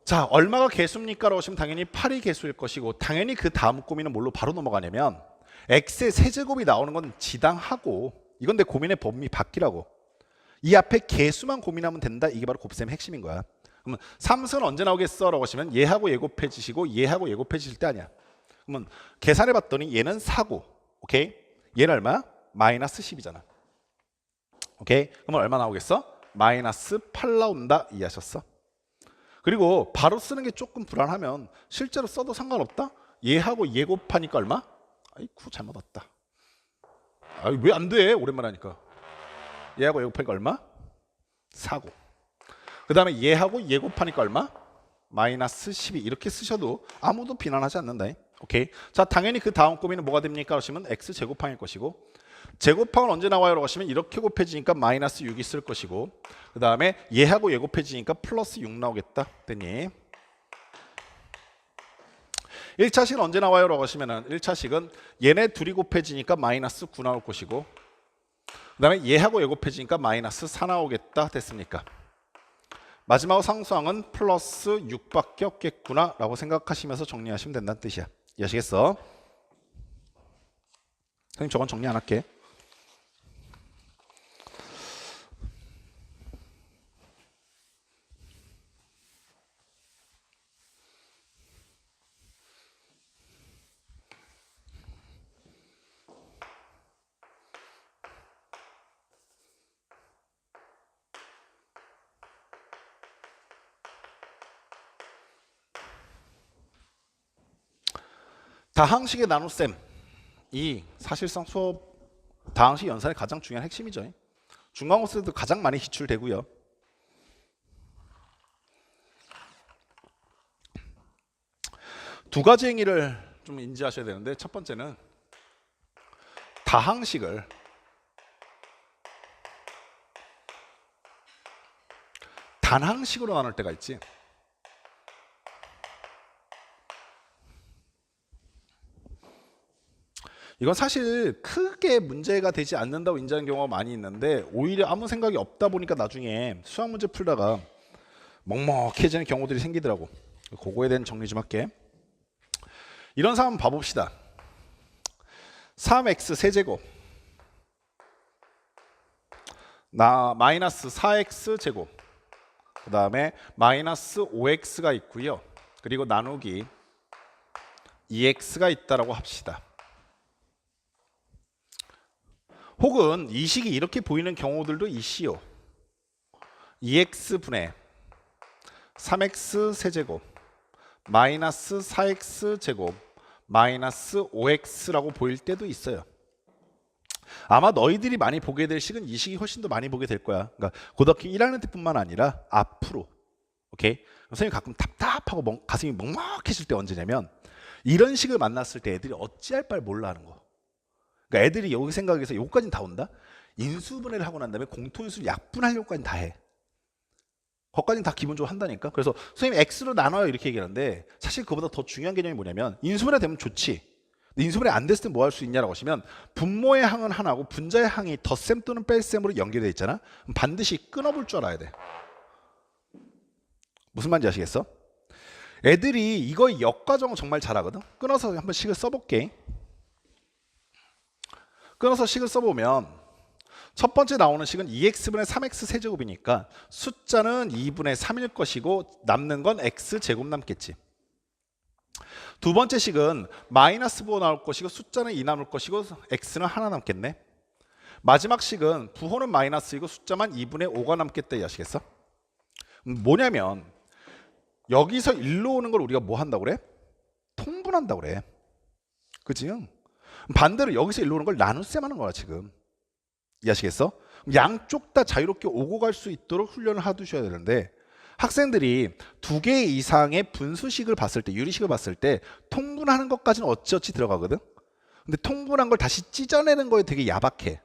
자, 얼마가 개수입니까? 라고 하시면 당연히 8이 개수일 것이고, 당연히 그 다음 고민은 뭘로 바로 넘어가냐면 x의 세제곱이 나오는 건 지당하고, 이건 내 고민의 범위 밖이라고. 이 앞에 개수만 고민하면 된다. 이게 바로 곱셈의 핵심인 거야. 그러면 삼수는 언제 나오겠어? 라고 하시면 얘하고 얘 곱해지시고 얘하고 얘 곱해지실 때 아니야. 그러면 계산해 봤더니 얘는 4고, 오케이? 얘는 얼마야? 마이너스 10이잖아. 오케이? 그러면 얼마 나오겠어? 마이너스 8 나온다. 이해하셨어? 그리고 바로 쓰는 게 조금 불안하면 실제로 써도 상관없다? 얘하고 얘 곱하니까 얼마? 아이쿠 잘못 왔다. 왜 안 돼? 오랜만에 하니까. 얘하고 얘 곱하니까 얼마? 4고. 그 다음에 얘하고 얘 곱하니까 얼마? 마이너스 12. 이렇게 쓰셔도 아무도 비난하지 않는다. 오케이. 자, 당연히 그 다음 고민은 뭐가 됩니까? 하시면 x 제곱항일 것이고, 제곱항은 언제 나와요? 라고 하시면 이렇게 곱해지니까 마이너스 6이 쓸 것이고, 그 다음에 얘하고 얘 곱해지니까 플러스 6 나오겠다. 됐니? 1차식은 언제 나와요? 라고 하시면은 1차식은 얘네 둘이 곱해지니까 마이너스 9 나올 것이고, 그 다음에 얘하고 얘 곱해지니까 마이너스 4 나오겠다. 됐습니까? 마지막 상수항은 플러스 6밖에 없겠구나 라고 생각하시면서 정리하시면 된다는 뜻이야. 이해하시겠어? 선생님 저건 정리 안 할게. 다항식의 나눗셈, 이 사실상 수업 다항식 연산의 가장 중요한 핵심이죠. 중간고사에도 가장 많이 기출되고요. 두 가지 행위를 좀 인지하셔야 되는데, 첫 번째는 다항식을 단항식으로 나눌 때가 있지. 이건 사실 크게 문제가 되지 않는다고 인지하는 경우가 많이 있는데, 오히려 아무 생각이 없다 보니까 나중에 수학 문제 풀다가 먹먹해지는 경우들이 생기더라고. 그거에 대한 정리 좀 할게. 이런 상황 봐봅시다. 3x 세제곱 마이너스 4x 제곱, 그 다음에 마이너스 5x가 있고요. 그리고 나누기 2x가 있다라고 합시다. 혹은 이 식이 이렇게 보이는 경우들도 있시요. 2x분의 3x 세제곱 마이너스 4x 제곱 마이너스 5x라고 보일 때도 있어요. 아마 너희들이 많이 보게 될 식은 이 식이 훨씬 더 많이 보게 될 거야. 그러니까 고등학교 1학년 때뿐만 아니라 앞으로. 오케이? 선생님이 가끔 답답하고 가슴이 먹먹해질 때 언제냐면, 이런 식을 만났을 때 애들이 어찌할 바를 몰라 하는 거. 그러니까 애들이 여기 생각해서 요거까지는 다 온다. 인수분해를 하고 난 다음에 공통인수를 약분하려고까지는 다 해. 거기까지는 다 기본적으로 한다니까. 그래서 선생님 x로 나눠요 이렇게 얘기하는데, 사실 그보다 더 중요한 개념이 뭐냐면, 인수분해 되면 좋지. 근데 인수분해 안 됐을 때 뭐 할 수 있냐라고 하시면, 분모의 항은 하나고 분자의 항이 덧셈 또는 뺄셈으로 연결되어 있잖아. 그럼 반드시 끊어볼 줄 알아야 돼. 무슨 말인지 아시겠어? 애들이 이거 역과정을 정말 잘하거든. 끊어서 한번 식을 써볼게. 끊어서 식을 써보면 첫 번째 나오는 식은 2x분의 3x 세제곱이니까 숫자는 2분의 3일 것이고 남는 건 x제곱 남겠지. 두 번째 식은 마이너스 부호 나올 것이고 숫자는 2 남을 것이고 x는 하나 남겠네. 마지막 식은 부호는 마이너스이고 숫자만 2분의 5가 남겠다. 이해하시겠어? 뭐냐면 여기서 일로 오는 걸 우리가 뭐 한다고 그래? 통분한다고 그래. 그치? 반대로 여기서 일로 오는 걸 나눗셈 하는 거야 지금. 이해하시겠어? 양쪽 다 자유롭게 오고 갈 수 있도록 훈련을 해두셔야 되는데 학생들이 두 개 이상의 분수식을 봤을 때, 유리식을 봤을 때 통분하는 것까지는 어찌어찌 들어가거든? 근데 통분한 걸 다시 찢어내는 거에 되게 야박해.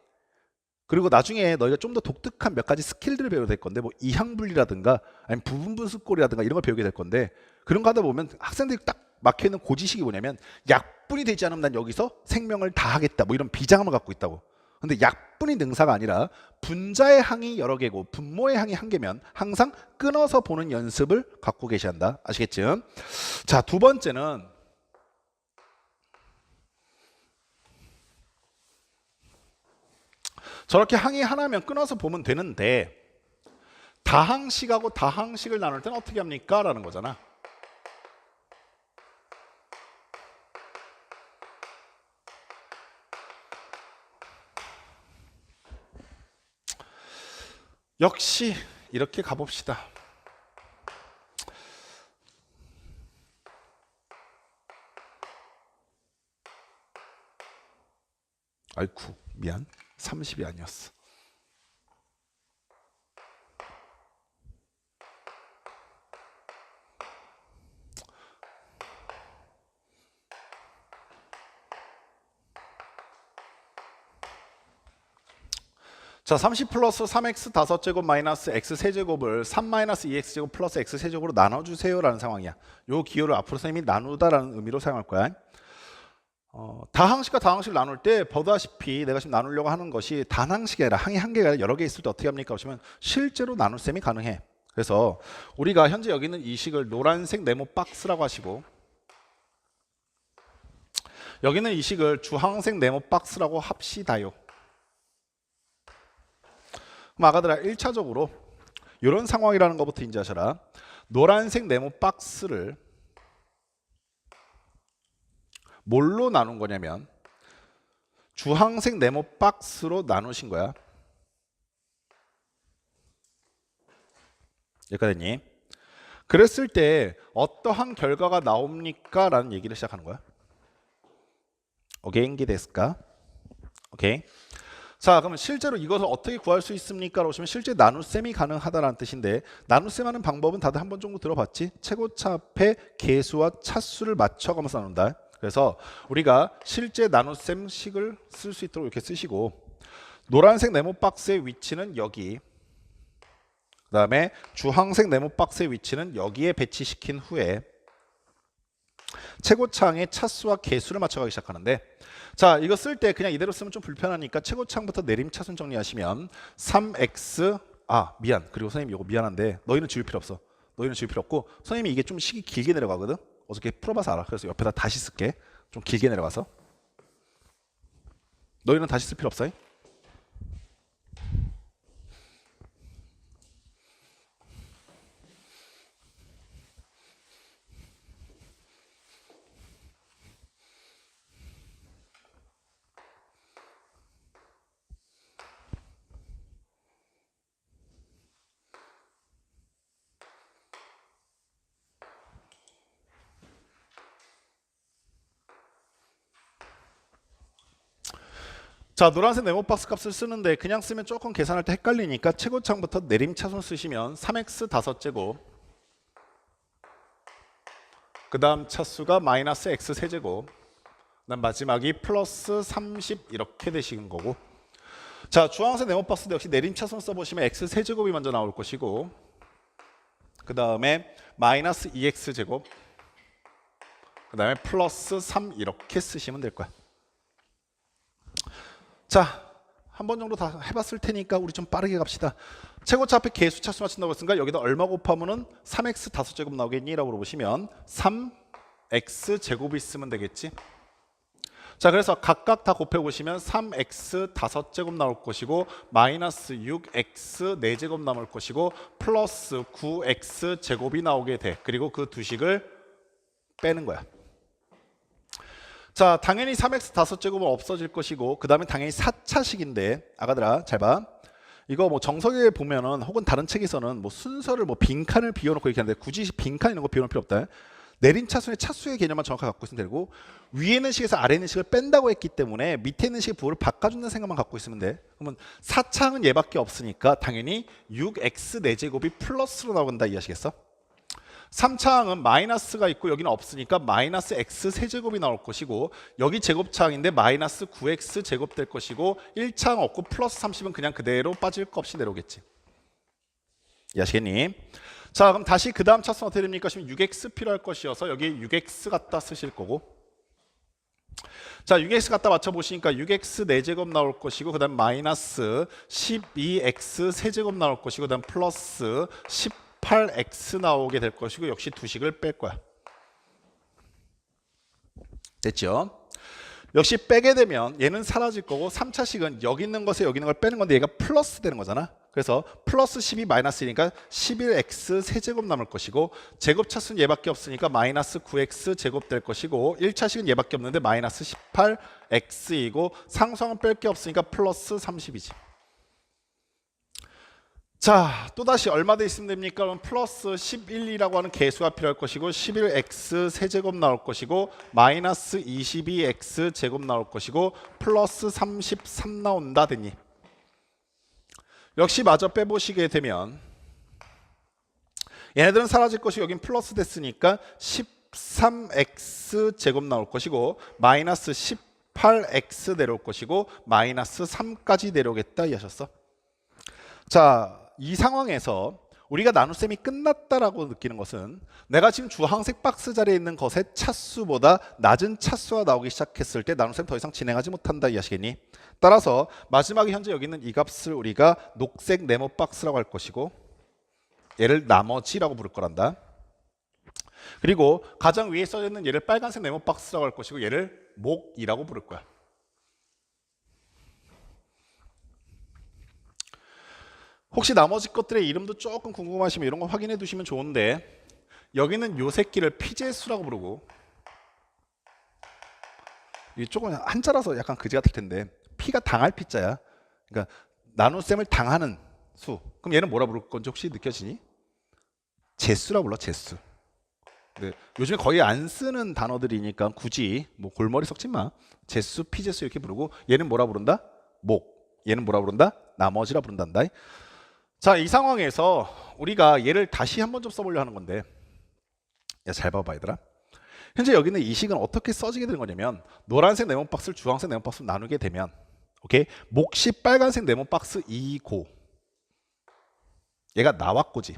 그리고 나중에 너희가 좀 더 독특한 몇 가지 스킬들을 배우게 될 건데 뭐 이항분리라든가 아니면 부분분수꼴이라든가 이런 걸 배우게 될 건데 그런 거 하다 보면 학생들이 딱 막혀있는 고지식이 뭐냐면 약분이 되지 않으면 난 여기서 생명을 다 하겠다 뭐 이런 비장함을 갖고 있다고. 근데 약분이 능사가 아니라 분자의 항이 여러 개고 분모의 항이 한 개면 항상 끊어서 보는 연습을 갖고 계셔야 한다. 아시겠죠? 자, 두 번째는 저렇게 항이 하나면 끊어서 보면 되는데 다항식하고 다항식을 나눌 때는 어떻게 합니까? 라는 거잖아. 역시 이렇게 가봅시다. 아이쿠 미안 30이 아니었어. 자, 30 플러스 3x 5제곱 마이너스 x 세제곱을 3 마이너스 2x제곱 플러스 x 세제곱으로 나눠주세요 라는 상황이야. 요 기호를 앞으로 선생님이 나누다라는 의미로 사용할 거야. 다항식과 다항식을 나눌 때 보다시피 내가 지금 나누려고 하는 것이 단항식이 아니라 항이 한 개가 아니라 여러 개 있을 때 어떻게 합니까? 보시면 실제로 나눗셈이 가능해. 그래서 우리가 현재 여기 있는 이 식을 노란색 네모 박스라고 하시고 여기는 이 식을 주황색 네모 박스라고 합시다요. 그럼 아가들아 1차적으로 이런 상황이라는 것부터 인지하셔라. 노란색 네모 박스를 뭘로 나눈 거냐면 주황색 네모 박스로 나누신 거야. 여기까지 됐니? 그랬을 때 어떠한 결과가 나옵니까? 라는 얘기를 시작하는 거야. 오케이, 인기 됐을까? 오케이. 자, 그러면 실제로 이것을 어떻게 구할 수 있습니까? 라고 하시면 실제 나눗셈이 가능하다는 뜻인데 나눗셈 하는 방법은 다들 한 번 정도 들어봤지? 최고차 앞에 개수와 차수를 맞춰가면서 나눈다. 그래서 우리가 실제 나눗셈 식을 쓸 수 있도록 이렇게 쓰시고 노란색 네모 박스의 위치는 여기 그 다음에 주황색 네모 박스의 위치는 여기에 배치시킨 후에 최고차항의 차수와 개수를 맞춰가기 시작하는데 자, 이거 쓸 때 그냥 이대로 쓰면 좀 불편하니까 최고차항부터 내림차순 정리하시면 3x 미안 그리고 선생님 이거 미안한데 너희는 지울 필요 없어. 너희는 지울 필요 없고 선생님이 이게 좀 식이 길게 내려가거든. 어저께 풀어봐서 알아. 그래서 옆에다 다시 쓸게. 좀 길게 내려가서 너희는 다시 쓸 필요 없어. 자, 노란색 네모 박스 값을 쓰는데 그냥 쓰면 조금 계산할 때 헷갈리니까 최고차항부터 내림차순 쓰시면 3x 5제곱 그 다음 차수가 마이너스 x 세제곱 그 다음 마지막이 플러스 30 이렇게 되시는 거고 자, 주황색 네모 박스도 역시 내림차순 써보시면 x 세제곱이 먼저 나올 것이고 그 다음에 마이너스 2x 제곱 그 다음에 플러스 3 이렇게 쓰시면 될 거야. 자, 한 번 정도 다 해봤을 테니까 우리 좀 빠르게 갑시다. 최고차 앞에 개수 차수 맞춘다고 했으니까 여기다 얼마 곱하면은 3x 5제곱 나오겠니? 라고 물어보시면 3x 제곱이 있으면 되겠지. 자, 그래서 각각 다 곱해보시면 3x 5제곱 나올 것이고 마이너스 6x 4제곱 나올 것이고 플러스 9x 제곱이 나오게 돼. 그리고 그 두 식을 빼는 거야. 자, 당연히 3x 5제곱은 없어질 것이고 그 다음에 당연히 4차식인데 아가들아 잘 봐. 이거 뭐 정석에 보면은 혹은 다른 책에서는 뭐 순서를 뭐 빈칸을 비워놓고 이렇게 하는데 굳이 빈칸 이런 거 비워놓을 필요 없다. 내린 차순의 차수의 개념만 정확하게 갖고 있으면 되고 위에 있는 식에서 아래 있는 식을 뺀다고 했기 때문에 밑에 있는 식의 부호를 바꿔준다는 생각만 갖고 있으면 돼. 그러면 4차항은 얘밖에 없으니까 당연히 6x 4제곱이 플러스로 나온다 이해하시겠어? 3차항은 마이너스가 있고 여기는 없으니까 마이너스 x 세제곱이 나올 것이고 여기 제곱차항인데 마이너스 9x 제곱 될 것이고 1차항 없고 플러스 30은 그냥 그대로 빠질 거 없이 내려오겠지. 이해하시겠니? 자 그럼 다시 그 다음 차수는 어떻게 됩니까? 지금 6x 필요할 것이어서 여기 6x 갖다 쓰실 거고 자 6x 갖다 맞춰보시니까 6x 4제곱 나올 것이고 그 다음 마이너스 12x 세제곱 나올 것이고 그 다음 플러스 18x 나오게 될 것이고 역시 두 식을 뺄 거야. 됐죠? 역시 빼게 되면 얘는 사라질 거고 3차식은 여기 있는 것에 여기 있는 걸 빼는 건데 얘가 플러스 되는 거잖아. 그래서 플러스 12 마이너스 1이니까 11x 세제곱 남을 것이고 제곱차수는 얘밖에 없으니까 마이너스 9x 제곱 될 것이고 1차식은 얘밖에 없는데 마이너스 18x이고 상수항은 뺄 게 없으니까 플러스 30이지. 자, 또다시 얼마 돼 있으면 됩니까? 그럼 플러스 11이라고 하는 개수가 필요할 것이고 11x 세제곱 나올 것이고 마이너스 22x 제곱 나올 것이고 플러스 33 나온다 됐니? 역시 마저 빼보시게 되면 얘네들은 사라질 것이고 여긴 플러스 됐으니까 13x 제곱 나올 것이고 마이너스 18x 내려올 것이고 마이너스 3까지 내려오겠다 이해하셨어? 자, 이 상황에서 우리가 나눗셈이 끝났다라고 느끼는 것은 내가 지금 주황색 박스 자리에 있는 것의 차수보다 낮은 차수가 나오기 시작했을 때 나눗셈 더 이상 진행하지 못한다 이해하시겠니? 따라서 마지막에 현재 여기 있는 이 값을 우리가 녹색 네모 박스라고 할 것이고 얘를 나머지라고 부를 거란다. 그리고 가장 위에 써져 있는 얘를 빨간색 네모 박스라고 할 것이고 얘를 목이라고 부를 거야. 혹시 나머지 것들의 이름도 조금 궁금하시면 이런 거 확인해 두시면 좋은데 여기는 요 새끼를 피제수라고 부르고 이게 조금 한자라서 약간 그지 같을 텐데 피가 당할 피자야. 그러니까 나눗셈을 당하는 수. 그럼 얘는 뭐라 부를 건지 혹시 느껴지니? 제수라고 불러 제수. 네, 요즘에 거의 안 쓰는 단어들이니까 굳이 뭐 골머리 썩지 마. 제수, 피제수 이렇게 부르고 얘는 뭐라 부른다? 목. 얘는 뭐라 부른다? 나머지라 부른단다. 자, 이 상황에서 우리가 얘를 다시 한번 좀 써보려 하는 건데 야, 잘 봐봐 얘들아. 현재 여기 있는 이 식은 어떻게 써지게 되는 거냐면 노란색 네모 박스를 주황색 네모 박스로 나누게 되면 오케이? 몫이 빨간색 네모 박스 2고 얘가 나왔고지.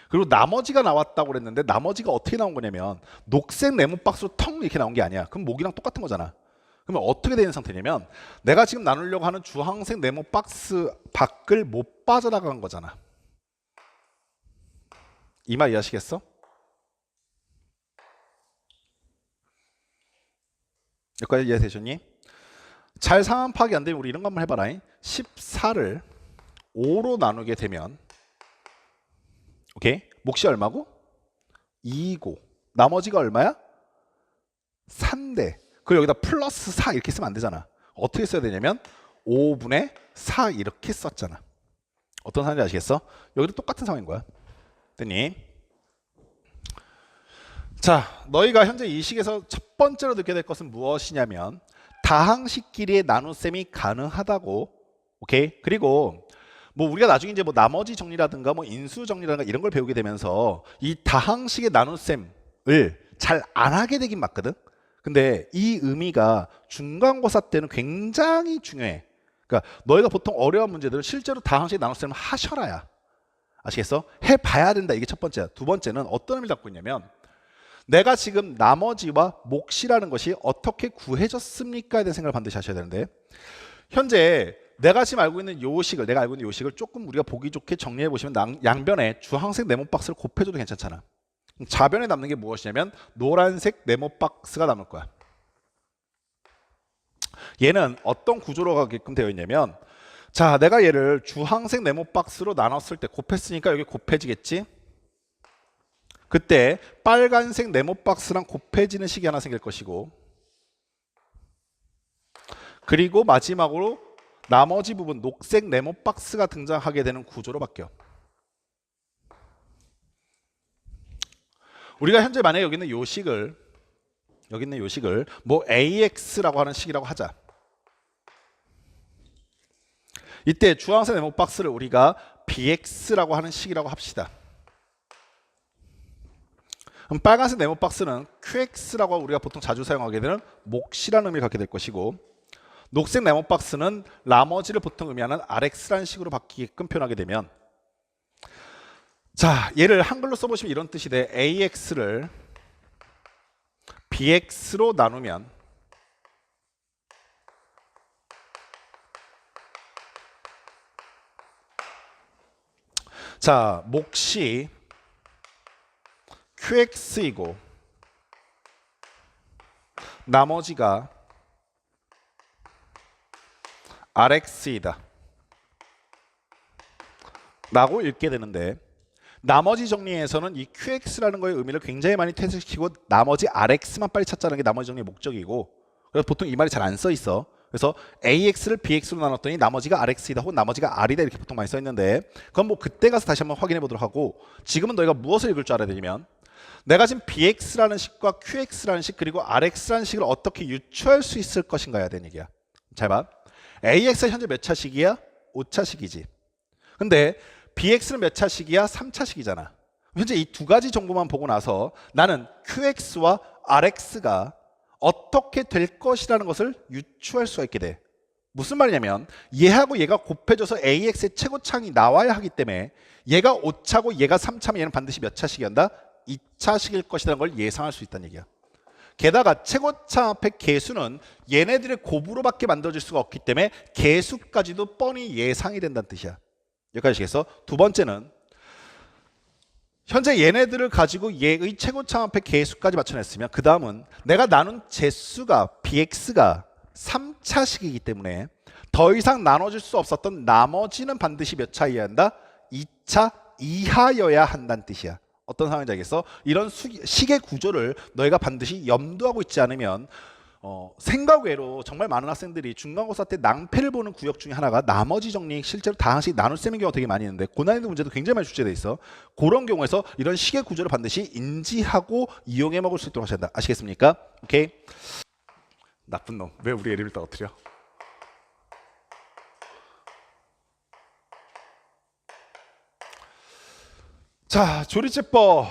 그리고 나머지가 나왔다고 그랬는데 나머지가 어떻게 나온 거냐면 녹색 네모 박스로 텅 이렇게 나온 게 아니야. 그럼 목이랑 똑같은 거잖아. 그러면 어떻게 되는 상태냐면 내가 지금 나누려고 하는 주황색 네모 박스 밖을 못 빠져나간 거잖아. 이 말 이해하시겠어? 여기까지 이해되셨니? 잘 상황 파악이 안 되면 우리 이런 거 한번 해봐라. 14를 5로 나누게 되면 오케이? 몫이 얼마고? 2고 나머지가 얼마야? 3대. 그리고 여기다 플러스 4 이렇게 쓰면 안 되잖아. 어떻게 써야 되냐면 5분의 4 이렇게 썼잖아. 어떤 상황인지 아시겠어? 여기도 똑같은 상황인 거야. 됐니? 자, 너희가 현재 이 식에서 첫 번째로 느끼게 될 것은 무엇이냐면 다항식끼리의 나눗셈이 가능하다고. 오케이? 그리고 뭐 우리가 나중에 이제 뭐 나머지 정리라든가 뭐 인수 정리라든가 이런 걸 배우게 되면서 이 다항식의 나눗셈을 잘 안 하게 되긴 맞거든. 근데 이 의미가 중간고사 때는 굉장히 중요해. 그러니까 너희가 보통 어려운 문제들을 실제로 다항식 나눗셈을 하셔라야. 아시겠어? 해봐야 된다. 이게 첫 번째야. 두 번째는 어떤 의미를 갖고 있냐면 내가 지금 나머지와 몫이라는 것이 어떻게 구해졌습니까에 대한 생각을 반드시 하셔야 되는데 현재 내가 지금 알고 있는 요 식을 조금 우리가 보기 좋게 정리해 보시면 양변에 주황색 네모 박스를 곱해줘도 괜찮잖아. 좌변에 남는 게 무엇이냐면 노란색 네모 박스가 남을 거야. 얘는 어떤 구조로 가게끔 되어 있냐면 자, 내가 얘를 주황색 네모 박스로 나눴을 때 곱했으니까 여기 곱해지겠지? 그때 빨간색 네모 박스랑 곱해지는 식이 하나 생길 것이고 그리고 마지막으로 나머지 부분 녹색 네모 박스가 등장하게 되는 구조로 바뀌어. 우리가 현재 만약에 여기 있는 요 식을 뭐 AX라고 하는 식이라고 하자. 이때 주황색 네모 박스를 우리가 BX라고 하는 식이라고 합시다. 그럼 빨간색 네모 박스는 QX라고 우리가 보통 자주 사용하게 되는 몫이라는 의미를 갖게 될 것이고, 녹색 네모 박스는 나머지를 보통 의미하는 RX라는 식으로 바뀌게끔 표현하게 되면, 자, 얘를 한글로 써보시면 이런 뜻이 돼. AX를 BX로 나누면 자, 몫이 QX이고 나머지가 RX이다 라고 읽게 되는데, 나머지 정리에서는 이 QX라는 거의 의미를 굉장히 많이 퇴색시키고 나머지 RX만 빨리 찾자는 게 나머지 정리의 목적이고, 그래서 보통 이 말이 잘 안 써 있어. 그래서 AX를 BX로 나눴더니 나머지가 RX이다 혹은 나머지가 R이다 이렇게 보통 많이 써 있는데, 그건 뭐 그때 가서 다시 한번 확인해 보도록 하고, 지금은 너희가 무엇을 읽을 줄 알아야 되냐면, 내가 지금 BX라는 식과 QX라는 식 그리고 RX라는 식을 어떻게 유추할 수 있을 것인가야 되는 얘기야. 잘 봐. AX가 현재 몇 차식이야? 5차식이지. 근데 BX는 몇 차식이야? 3차식이잖아. 현재 이 두 가지 정보만 보고 나서 나는 QX와 RX가 어떻게 될 것이라는 것을 유추할 수가 있게 돼. 무슨 말이냐면 얘하고 얘가 곱해져서 AX의 최고차항이 나와야 하기 때문에 얘가 5차고 얘가 3차면 얘는 반드시 몇 차식이란다? 2차식일 것이라는 걸 예상할 수 있다는 얘기야. 게다가 최고차 앞에 개수는 얘네들의 곱으로밖에 만들어질 수가 없기 때문에 개수까지도 뻔히 예상이 된다는 뜻이야. 여기까지 아시겠어? 두 번째는 현재 얘네들을 가지고 얘의 최고차 앞에 개수까지 맞춰냈으면 그 다음은 내가 나눈 제수가 BX가 3차식이기 때문에 더 이상 나눠줄 수 없었던 나머지는 반드시 몇 차이어야 한다? 2차 이하여야 한다는 뜻이야. 어떤 상황인지 알겠어? 이런 식의 구조를 너희가 반드시 염두하고 있지 않으면 생각 외로 정말 많은 학생들이 중간고사 때 낭패를 보는 구역 중에 하나가 나머지 정리 실제로 다항식 나눌 셈인 경우가 되게 많이 있는데, 고난이도 문제도 굉장히 많이 출제돼 있어. 그런 경우에서 이런 식의 구조를 반드시 인지하고 이용해 먹을 수 있도록 하셔야 한다. 아시겠습니까? 오케이. 나쁜 놈. 왜 우리 애를 떨어뜨려? 자, 조리제법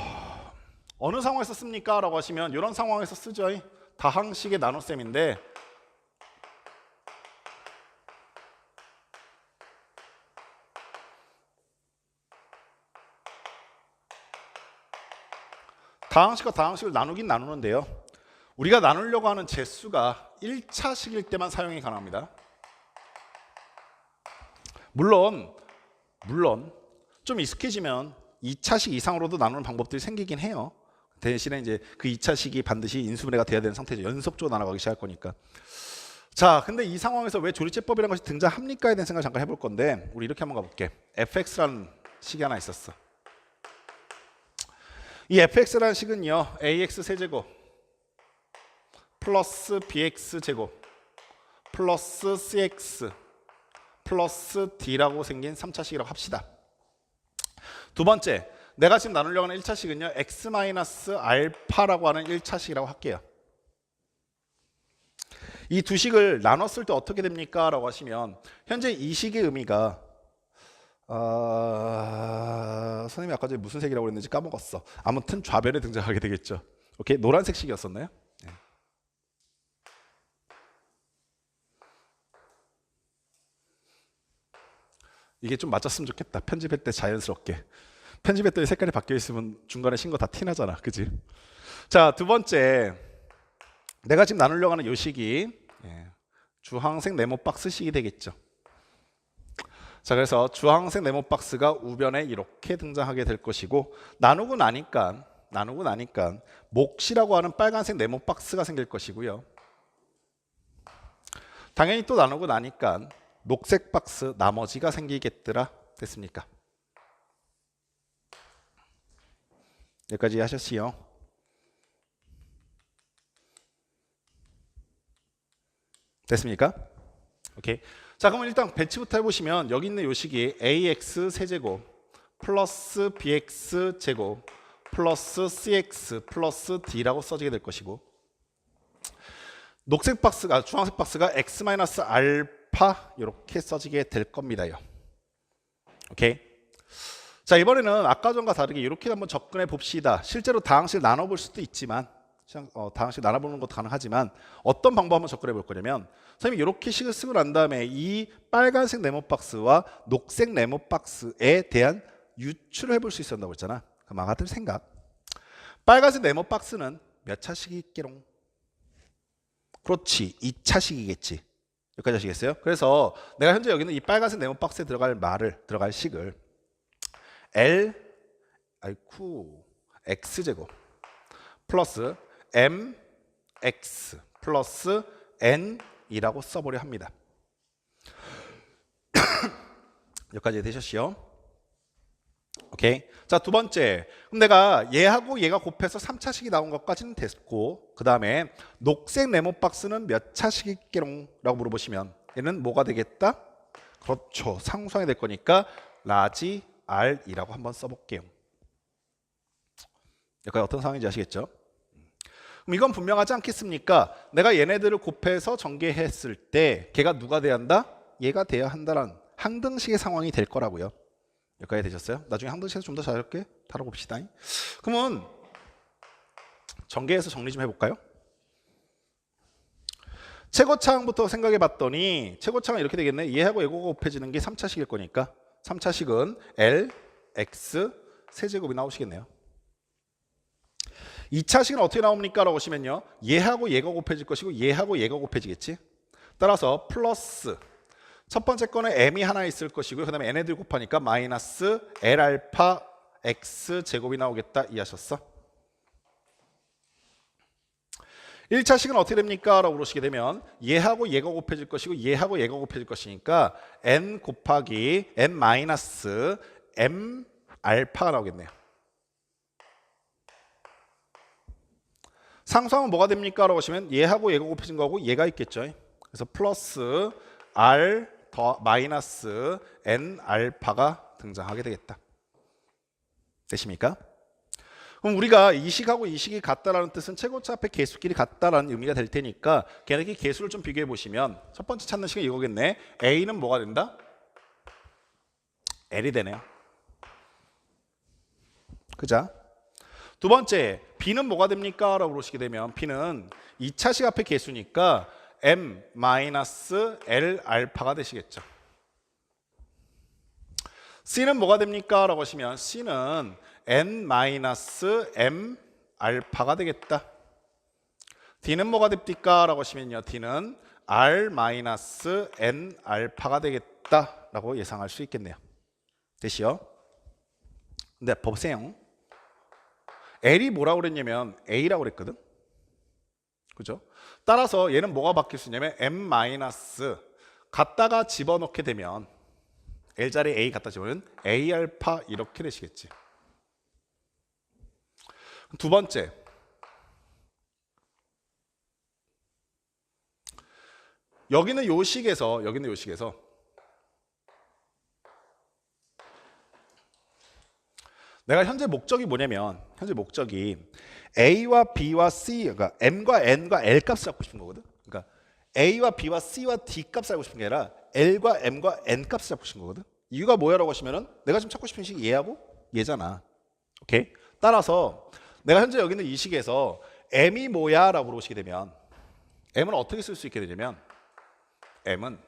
어느 상황에서 씁니까? 라고 하시면 이런 상황에서 쓰죠. 다항식의 나눗셈인데, 다항식과 다항식을 나누긴 나누는데요, 우리가 나누려고 하는 제수가 1차식일 때만 사용이 가능합니다. 물론 좀 익숙해지면 2차식 이상으로도 나누는 방법들이 생기긴 해요. 대신에 이제 그 2차식이 반드시 인수분해가 돼야 되는 상태죠. 연속적으로 나눠가기 시작할 거니까. 자, 근데 이 상황에서 왜 조리제법이라는 것이 등장합니까에 대한 생각을 잠깐 해볼 건데, 우리 이렇게 한번 가볼게. fx라는 식이 하나 있었어. 이 fx라는 식은요, ax 세제곱 플러스 bx 제곱 플러스 cx 플러스 d라고 생긴 3차식이라고 합시다. 두 번째, 내가 지금 나누려고 하는 1차식은요, x-알파라고 하는 1차식이라고 할게요. 이 두 식을 나눴을 때 어떻게 됩니까? 라고 하시면 현재 이 식의 의미가 선생님이 아까 전에 무슨 색이라고 그랬는지 까먹었어. 아무튼 좌변에 등장하게 되겠죠. 오케이, 노란색 식이었었나요? 네. 이게 좀 맞았으면 좋겠다. 편집할 때 자연스럽게. 편집했더니 색깔이 바뀌어 있으면 중간에 신 거 다 티나잖아. 그지? 자, 두 번째, 내가 지금 나누려고 하는 이 식이 주황색 네모 박스 식이 되겠죠. 자, 그래서 주황색 네모 박스가 우변에 이렇게 등장하게 될 것이고, 나누고 나니까 몫이라고 하는 빨간색 네모 박스가 생길 것이고요. 당연히 또 나누고 나니까 녹색 박스 나머지가 생기겠더라. 됐습니까? 여기까지 하셨지요? 됐습니까? 오케이. 자, 그러면 일단 배치부터 해보시면 여기 있는 요식이 ax 세제곱 플러스 bx 제곱 플러스 cx 플러스 d라고 써지게 될 것이고, 녹색 박스가 주황색 박스가 x 마이너스 알파 이렇게 써지게 될 겁니다요. 오케이. 자, 이번에는 아까 전과 다르게 이렇게 한번 접근해 봅시다. 실제로 다항식 나눠볼 수도 있지만, 다항식 나눠보는 것도 가능하지만 어떤 방법 한번 접근해 볼 거냐면, 선생님이 이렇게 식을 쓰고 난 다음에 이 빨간색 네모 박스와 녹색 네모 박스에 대한 유추를 해볼 수 있었다고 했잖아. 그럼 아가들 생각. 빨간색 네모 박스는 몇 차식이겠롱? 그렇지, 2차식이겠지. 여기까지 하시겠어요? 그래서 내가 현재 여기는 이 빨간색 네모 박스에 들어갈 식을 x제곱 플러스 mx 플러스 n이라고 써보려 합니다. 여기까지 되셨시요? 오케이. 자, 두 번째. 그럼 내가 얘하고 얘가 곱해서 3차식이 나온 것까지는 됐고, 그 다음에 녹색 네모 박스는 몇 차식이게롱? 라고 물어보시면 얘는 뭐가 되겠다? 그렇죠. 상수항이 될 거니까 라지 R이라고 한번 써볼게요. 여기까지 어떤 상황인지 아시겠죠? 그럼 이건 분명하지 않겠습니까? 내가 얘네들을 곱해서 전개했을 때 걔가 누가 돼야 한다? 얘가 돼야 한다라는 항등식의 상황이 될 거라고요. 여기까지 되셨어요? 나중에 항등식에서 좀 더 자유롭게 다뤄봅시다. 그러면 전개해서 정리 좀 해볼까요? 최고차항부터 생각해 봤더니 최고차항은 이렇게 되겠네. 얘하고 얘가 곱해지는 게 3차식일 거니까 3차식은 L, X 세제곱이 나오시겠네요. 2차식은 어떻게 나옵니까? 라고 하시면요, 얘하고 얘가 곱해질 것이고 얘하고 얘가 곱해지겠지. 따라서 플러스 첫 번째 거는 m이 하나 있을 것이고요, 그 다음에 n애들 곱하니까 마이너스 L 알파 X 제곱이 나오겠다. 이해하셨어? 1차식은 어떻게 됩니까? 라고 물으시게 되면 얘하고 얘가 곱해질 것이고 얘하고 얘가 곱해질 것이니까 n 곱하기 n 마이너스 m 알파가 나오겠네요. 상수항은 뭐가 됩니까? 라고 하시면 얘하고 얘가 곱해진 거하고 얘가 있겠죠. 그래서 플러스 r 더 마이너스 n 알파가 등장하게 되겠다. 되십니까? 그럼 우리가 이 식하고 이 식이 같다라는 뜻은 최고차 앞에 개수끼리 같다라는 의미가 될 테니까 걔네끼리 개수를 좀 비교해 보시면 첫 번째 찾는 식은 이거겠네. A는 뭐가 된다? L이 되네요. 그죠? 두 번째 B는 뭐가 됩니까? 라고 물으시게 되면 B는 2차식 앞에 개수니까 m-l 알파가 되시겠죠. C는 뭐가 됩니까? 라고 하시면 C는 n-m 알파가 되겠다. D는 뭐가 됩니까? 라고 하시면요, D는 r-n 알파가 되겠다 라고 예상할 수 있겠네요. 되시요? 근데 보세요. L이 뭐라고 그랬냐면 A라고 그랬거든. 그죠? 따라서 얘는 뭐가 바뀔 수 있냐면 m- 갖다가 집어넣게 되면 L자리에 A 갖다 집어넣으면 A 알파 이렇게 되시겠지. 두 번째, 여기는 요식에서 내가 현재 목적이 뭐냐면 현재 목적이 A와 B와 C, 그러니까 M과 N과 L 값을 잡고 싶은 거거든. 그러니까 A와 B와 C와 D 값을 알고 싶은 게 아니라 L과 M과 N 값을 잡고 싶은 거거든. 이유가 뭐야라고 하시면은 내가 지금 찾고 싶은 식이 얘하고 얘잖아. 오케이? 따라서 내가 현재 여기 있는 이 식에서 M이 뭐야? 라고 물어보시게 되면 M은 어떻게 쓸 수 있게 되냐면 M은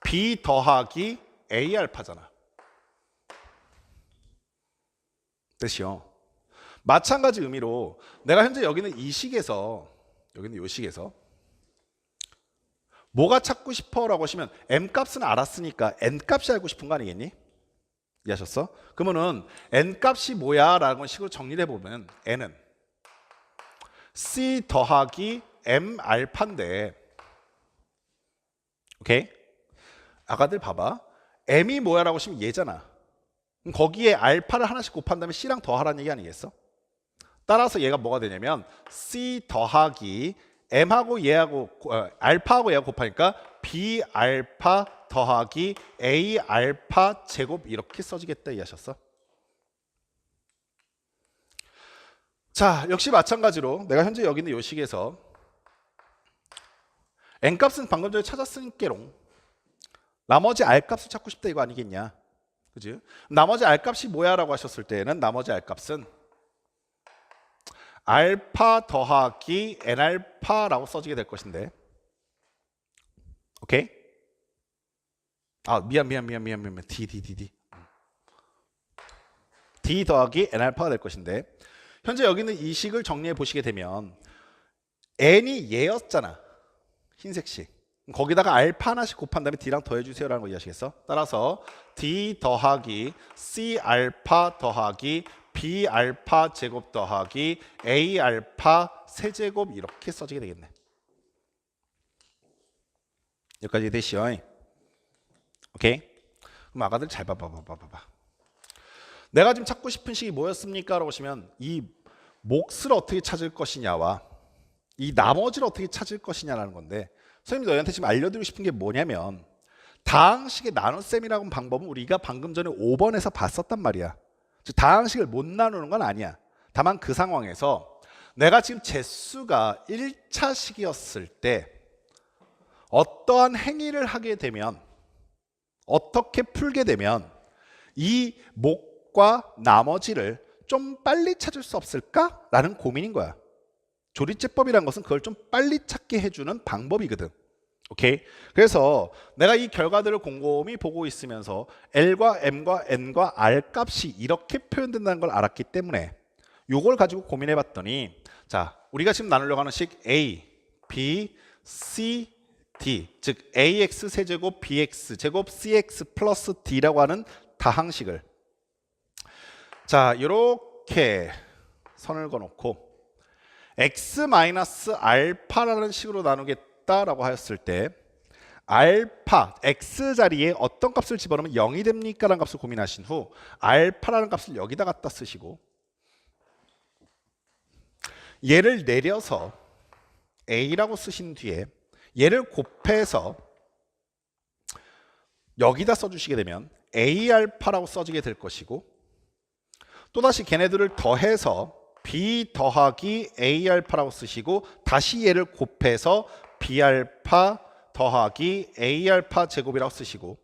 B 더하기 A 알파잖아. 뜻이요. 마찬가지 의미로 내가 현재 여기 있는 이 식에서 여기 있는 이 식에서 뭐가 찾고 싶어? 라고 하시면 M 값은 알았으니까 N 값이 알고 싶은 거 아니겠니? 이해하셨어? 그러면은 N 값이 뭐야? 라는 식으로 정리를 해보면 N은 C 더하기 M 알파인데, 오케이? 아가들 봐봐. M이 뭐야? 라고 하시면 얘잖아. 그럼 거기에 알파를 하나씩 곱한 다음에 C랑 더하라는 얘기 아니겠어? 따라서 얘가 뭐가 되냐면 C 더하기 M하고 얘하고 알파하고 얘하고 곱하니까 B 알파 더하기 A 알파 제곱 이렇게 써지겠다 이해하셨어? 자, 역시 마찬가지로 내가 현재 여기 있는 이 식에서 n값은 방금 전에 찾았으니까롱 나머지 r값을 찾고 싶다 이거 아니겠냐, 그지? 나머지 r값이 뭐야 라고 하셨을 때는 나머지 r값은 알파 더하기 n알파라고 써지게 될 것인데, 오케이? 아 미안 D 더하기 n알파가 될 것인데, 현재 여기 있는 이 식을 정리해 보시게 되면 n이 얘였잖아, 흰색식. 거기다가 알파 하나씩 곱한 다음에 D랑 더해주세요 라는 거 이해하시겠어? 따라서 D 더하기 C 알파 더하기 B 알파 제곱 더하기 A 알파 세제곱 이렇게 써지게 되겠네. 여기까지 되시오. 오케이? 그럼 아가들 잘 봐봐. 내가 지금 찾고 싶은 식이 뭐였습니까? 라고 보시면 이 몫을 어떻게 찾을 것이냐와 이 나머지를 어떻게 찾을 것이냐라는 건데, 선생님이 너희한테 지금 알려드리고 싶은 게 뭐냐면 다항식의 나눗셈이라고 하는 방법은 우리가 방금 전에 5번에서 봤었단 말이야. 즉 다항식을 못 나누는 건 아니야. 다만 그 상황에서 내가 지금 재수가 1차식이었을 때 어떠한 행위를 하게 되면, 어떻게 풀게 되면 이 몫과 나머지를 좀 빨리 찾을 수 없을까라는 고민인 거야. 조리제법이라는 것은 그걸 좀 빨리 찾게 해주는 방법이거든. 오케이? 그래서 내가 이 결과들을 곰곰이 보고 있으면서 L과 M과 N과 R 값이 이렇게 표현된다는 걸 알았기 때문에 이걸 가지고 고민해 봤더니, 자, 우리가 지금 나누려고 하는 식 A, B, C, D, 즉 AX 세제곱 BX 제곱 CX 플러스 D라고 하는 다항식을, 자, 이렇게 선을 그어놓고 x-알파라는 식으로 나누겠다라고 하였을 때 알파, x 자리에 어떤 값을 집어넣으면 0이 됩니까? 라는 값을 고민하신 후 알파라는 값을 여기다 갖다 쓰시고 얘를 내려서 a라고 쓰신 뒤에 얘를 곱해서 여기다 써주시게 되면 a알파라고 써지게 될 것이고, 또다시 걔네들을 더해서 B 더하기 A알파라고 쓰시고 다시 얘를 곱해서 B알파 더하기 A알파 제곱이라고 쓰시고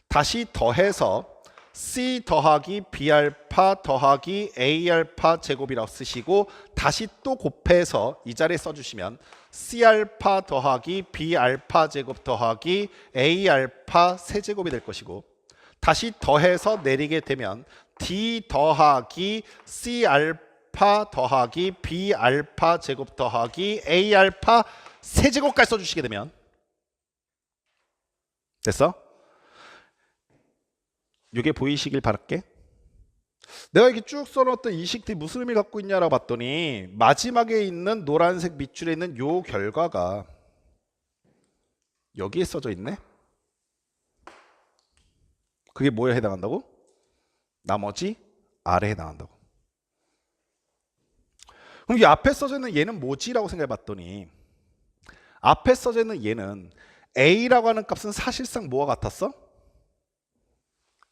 다시 더해서 C 더하기 B알파 더하기 A알파 제곱이라고 쓰시고 다시 또 곱해서 이 자리에 써주시면 C알파 더하기 B알파 제곱 더하기 A알파 세제곱이 될 것이고, 다시 더해서 내리게 되면 D 더하기 C알파 더하기 B알파 제곱 더하기 A알파 세제곱까지 써주시게 되면 됐어? 이게 보이시길 바랄게. 내가 이렇게 쭉 써놓았던 이 식들이 무슨 의미를 갖고 있냐라고 봤더니 마지막에 있는 노란색 밑줄에 있는 요 결과가 여기에 써져 있네. 그게 뭐에 해당한다고? 나머지 R에 해당한다고. 그럼 이 앞에 써져 있는 얘는 뭐지? 라고 생각해 봤더니 앞에 써져 있는 얘는 A라고 하는 값은 사실상 뭐와 같았어?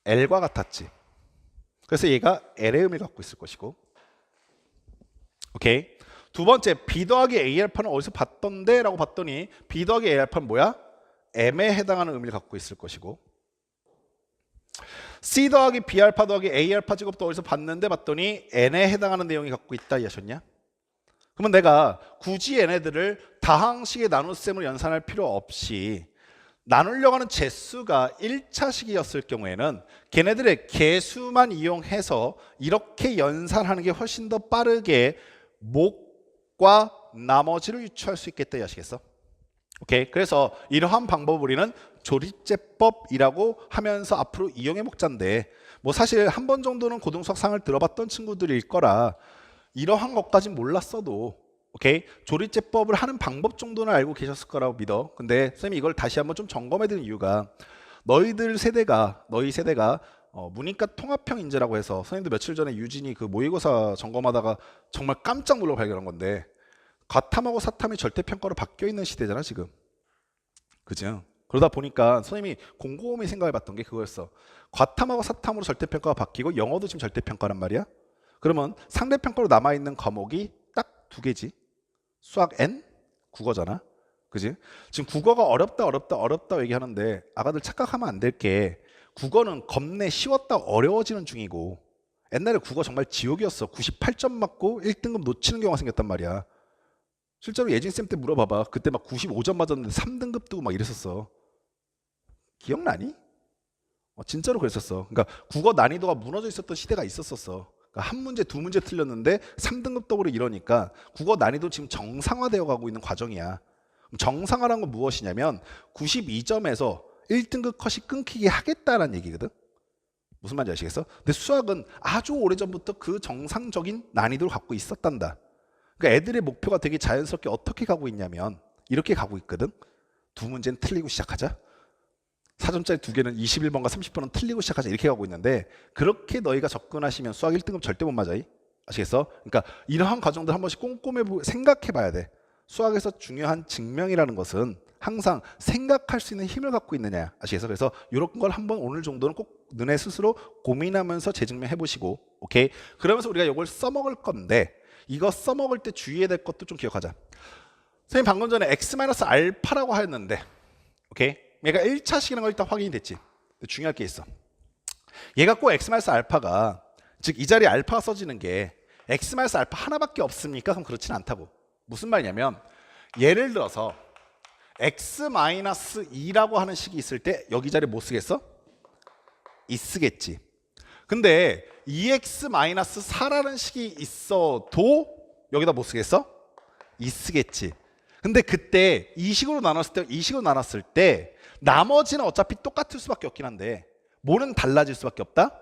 L과 같았지. 그래서 얘가 L의 의미를 갖고 있을 것이고, 오케이. 두 번째, B 더하기 A알파는 어디서 봤던데? 라고 봤더니 B 더하기 A알파는 뭐야? M에 해당하는 의미를 갖고 있을 것이고, C 더하기 B알파 더하기 A알파 제곱도 어디서 봤는데 봤더니 N에 해당하는 내용이 갖고 있다 이해하셨냐? 그러면 내가 굳이 얘네들을 다항식의 나눗셈을 연산할 필요 없이 나누려고 하는 재수가 1차식이었을 경우에는 걔네들의 개수만 이용해서 이렇게 연산하는 게 훨씬 더 빠르게 몫과 나머지를 유추할 수 있겠다 이해하시겠어? 오케이. 그래서 이러한 방법을 우리는 조립제법이라고 하면서 앞으로 이용해 먹자인데, 뭐 사실 한 번 정도는 고등수학상을 들어봤던 친구들일 거라 이러한 것까진 몰랐어도, 오케이, 조립제법을 하는 방법 정도는 알고 계셨을 거라고 믿어. 근데 선생님이 이걸 다시 한번 좀 점검해 드린 이유가 너희 세대가 문이과 통합형 인재라고 해서 선생님도 며칠 전에 유진이 그 모의고사 점검하다가 정말 깜짝 놀라 발견한 건데, 과탐하고 사탐이 절대평가로 바뀌어 있는 시대잖아 지금. 그죠? 그러다 보니까 선생님이 곰곰이 생각해봤던 게 그거였어. 과탐하고 사탐으로 절대평가가 바뀌고 영어도 지금 절대평가란 말이야. 그러면 상대평가로 남아있는 과목이 딱 두 개지. 수학 N, 국어잖아. 그지? 지금 국어가 어렵다 얘기하는데 아가들 착각하면 안 될 게 국어는 겁내 쉬웠다 어려워지는 중이고 옛날에 국어 정말 지옥이었어. 98점 맞고 1등급 놓치는 경우가 생겼단 말이야. 실제로 예진쌤 때 물어봐봐. 그때 막 95점 맞았는데 3등급 뜨고 막 이랬었어. 기억나니? 진짜로 그랬었어. 그러니까 국어 난이도가 무너져 있었던 시대가 있었었어. 그러니까 한 문제, 두 문제 틀렸는데 3등급 떡으로 이러니까 국어 난이도 지금 정상화되어 가고 있는 과정이야. 정상화란 건 무엇이냐면 92점에서 1등급 컷이 끊기게 하겠다라는 얘기거든. 무슨 말인지 아시겠어? 근데 수학은 아주 오래전부터 그 정상적인 난이도를 갖고 있었단다. 그러니까 애들의 목표가 되게 자연스럽게 어떻게 가고 있냐면 이렇게 가고 있거든. 두 문제는 틀리고 시작하자. 4점짜리 두 개는 21번과 30번은 틀리고 시작하자. 이렇게 가고 있는데 그렇게 너희가 접근하시면 수학 1등급 절대 못 맞아. 아시겠어? 그러니까 이러한 과정들 한 번씩 꼼꼼히 생각해 봐야 돼. 수학에서 중요한 증명이라는 것은 항상 생각할 수 있는 힘을 갖고 있느냐. 아시겠어? 그래서 이런 걸 한번 오늘 정도는 꼭 너네 스스로 고민하면서 재증명해 보시고, 오케이? 그러면서 우리가 이걸 써먹을 건데 이거 써먹을 때 주의해야 될 것도 좀 기억하자. 선생님 방금 전에 x-알파라고 하였는데, 오케이? 얘가 1차 식이라는 거 일단 확인이 됐지. 근데 중요할 게 있어. 얘가 꼭 x-알파가, 즉 이 자리에 알파가 써지는 게 x-알파 하나밖에 없습니까? 그럼 그렇진 않다고. 무슨 말이냐면 예를 들어서 x-2라고 하는 식이 있을 때 여기 자리에 뭐 쓰겠어? 2 쓰겠지. 근데 2x-4라는 식이 있어도 여기다 뭐 쓰겠어? 2 쓰겠지. 근데 그때 이 식으로 나눴을 때 나머지는 어차피 똑같을 수밖에 없긴 한데 뭐는 달라질 수밖에 없다?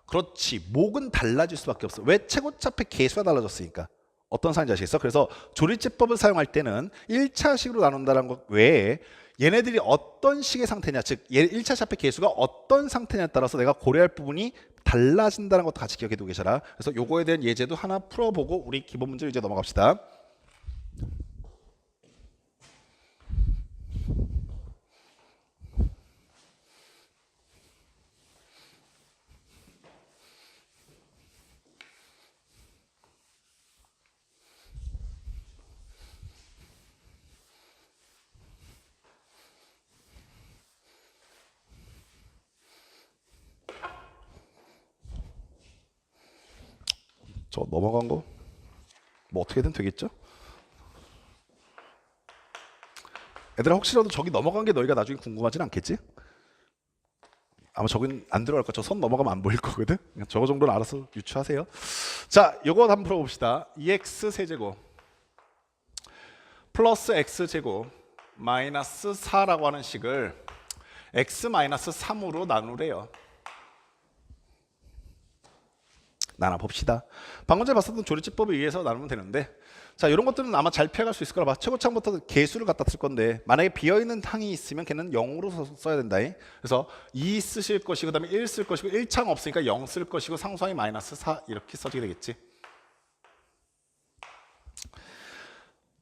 그렇지. 목은 달라질 수밖에 없어. 왜? 최고차폐 개수가 달라졌으니까. 어떤 상황인지 아시겠어? 그래서 조리제법을 사용할 때는 1차식으로 나눈다는 것 외에 얘네들이 어떤 식의 상태냐, 즉 1차 차폐 개수가 어떤 상태냐에 따라서 내가 고려할 부분이 달라진다는 것도 같이 기억해 두고 계셔라. 그래서 요거에 대한 예제도 하나 풀어보고 우리 기본 문제로 이제 넘어갑시다. 저 넘어간 거 뭐 어떻게든 되겠죠? 얘들아 혹시라도 저기 넘어간 게 너희가 나중에 궁금하진 않겠지? 아마 저긴 안 들어갈 거야. 저 선 넘어가면 안 보일 거거든. 저거 정도는 알아서 유추하세요. 자, 요거 한번 풀어봅시다. 2x 세제곱 플러스 x제곱 마이너스 4라고 하는 식을 x-3으로 나누래요. 나눠 봅시다. 방금 전에 봤었던 조리제법에 의해서 나누면 되는데, 자, 이런 것들은 아마 잘 피해갈 수 있을 거라 봐. 최고창부터 개수를 갖다 쓸 건데 만약에 비어있는 항이 있으면 걔는 0으로 써야 된다. 그래서 2 쓰실 것이고 그다음에 1 쓸 것이고 1창 없으니까 0 쓸 것이고 상수항이 마이너스 4 이렇게 써지게 되겠지.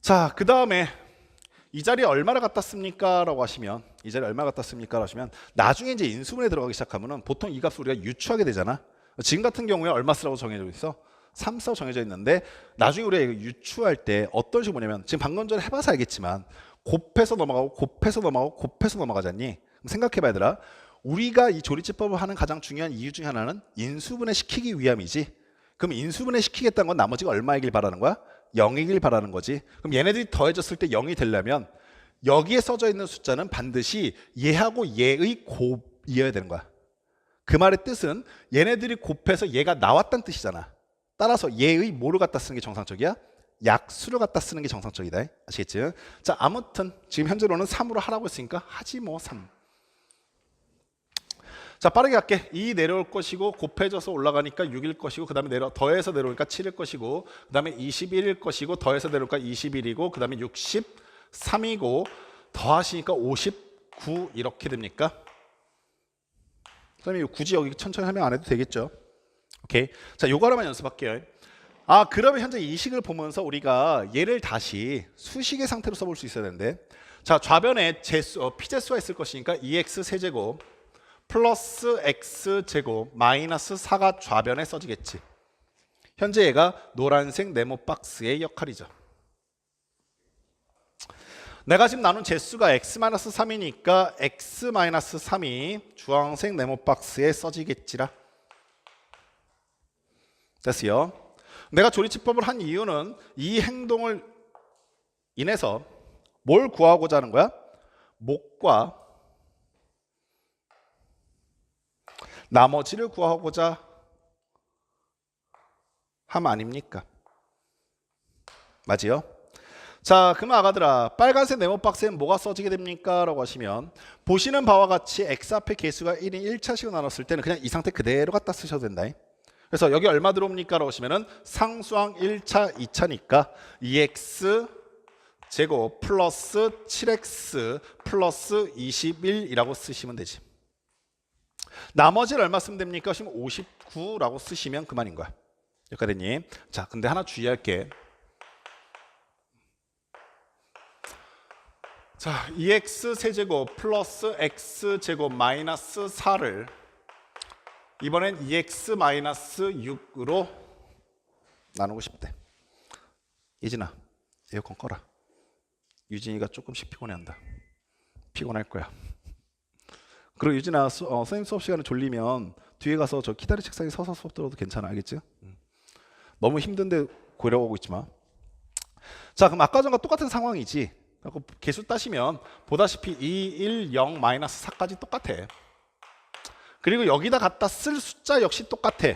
자, 그 다음에 이 자리에 얼마를 갖다 씁니까? 라고 하시면, 이 자리에 얼마 갖다 씁니까? 라고 하시면 나중에 이제 인수분해 들어가기 시작하면은 보통 이 값을 우리가 유추하게 되잖아. 지금 같은 경우에 얼마 쓰라고 정해져 있어? 3 쓰라고 정해져 있는데 나중에 우리가 이거 유추할 때 어떤 식으로 뭐냐면 지금 방금 전에 해봐서 알겠지만 곱해서 넘어가고 곱해서 넘어가고 곱해서 넘어가잖니. 그럼 생각해봐야 되라. 우리가 이 조리제법을 하는 가장 중요한 이유 중에 하나는 인수분해 시키기 위함이지. 그럼 인수분해 시키겠다는 건 나머지가 얼마이길 바라는 거야? 0이길 바라는 거지. 그럼 얘네들이 더해졌을 때 0이 되려면 여기에 써져 있는 숫자는 반드시 얘하고 얘의 곱이어야 되는 거야. 그 말의 뜻은 얘네들이 곱해서 얘가 나왔다는 뜻이잖아. 따라서 얘의 뭐를 갖다 쓰는 게 정상적이야? 약수를 갖다 쓰는 게 정상적이다. 아시겠지? 자, 아무튼 지금 현재로는 3으로 하라고 했으니까 하지 뭐 3. 자, 빠르게 갈게. 2 내려올 것이고 곱해져서 올라가니까 6일 것이고 그 다음에 더해서 내려오니까 7일 것이고 그 다음에 21일 것이고 더해서 내려오니까 21이고 그 다음에 63이고 더하시니까 59 이렇게 됩니까? 선생님 굳이 여기 천천히 하면 안 해도 되겠죠? 오케이. 자, 요거 하나만 연습할게요. 그러면 현재 이 식을 보면서 우리가 얘를 다시 수식의 상태로 써볼 수 있어야 되는데, 자, 좌변에 피제수가 있을 것이니까 2x 세제곱 플러스 x제곱 마이너스 4가 좌변에 써지겠지. 현재 얘가 노란색 네모 박스의 역할이죠. 내가 지금 나눈 제수가 x-3이니까 x-3이 주황색 네모 박스에 써지겠지라. 됐어요. 내가 조리치법을 한 이유는 이 행동을 인해서 뭘 구하고자 하는 거야? 목과 나머지를 구하고자 함 아닙니까? 맞지요? 자, 그럼 아가들아, 빨간색 네모 박스엔 뭐가 써지게 됩니까? 라고 하시면 보시는 바와 같이 x 앞에 개수가 1인 1차식으로 나눴을 때는 그냥 이 상태 그대로 갖다 쓰셔도 된다. 그래서 여기 얼마 들어옵니까? 라고 하시면은 상수항 1차, 2차니까 2x 제곱 플러스 7x 플러스 21이라고 쓰시면 되지. 나머지를 얼마 쓰면 됩니까? 하시면 59라고 쓰시면 그만인 거야. 여기까지님. 자, 근데 하나 주의할 게, 자, 2x 세제곱 플러스 x제곱 마이너스 4를 이번엔 2x 마이너스 6으로 나누고 싶대. 예진아, 에어컨 꺼라. 유진이가 조금씩 피곤해한다. 피곤할 거야. 그리고 유진아, 선생님 수업 시간에 졸리면 뒤에 가서 저 기다리 책상에 서서 수업 들어도 괜찮아. 알겠지? 너무 힘든데 고려하고 있지 마. 자, 그럼 아까 전과 똑같은 상황이지. 개수 따시면 보다시피 2, 1, 0, 마이너스 4까지 똑같아. 그리고 여기다 갖다 쓸 숫자 역시 똑같아.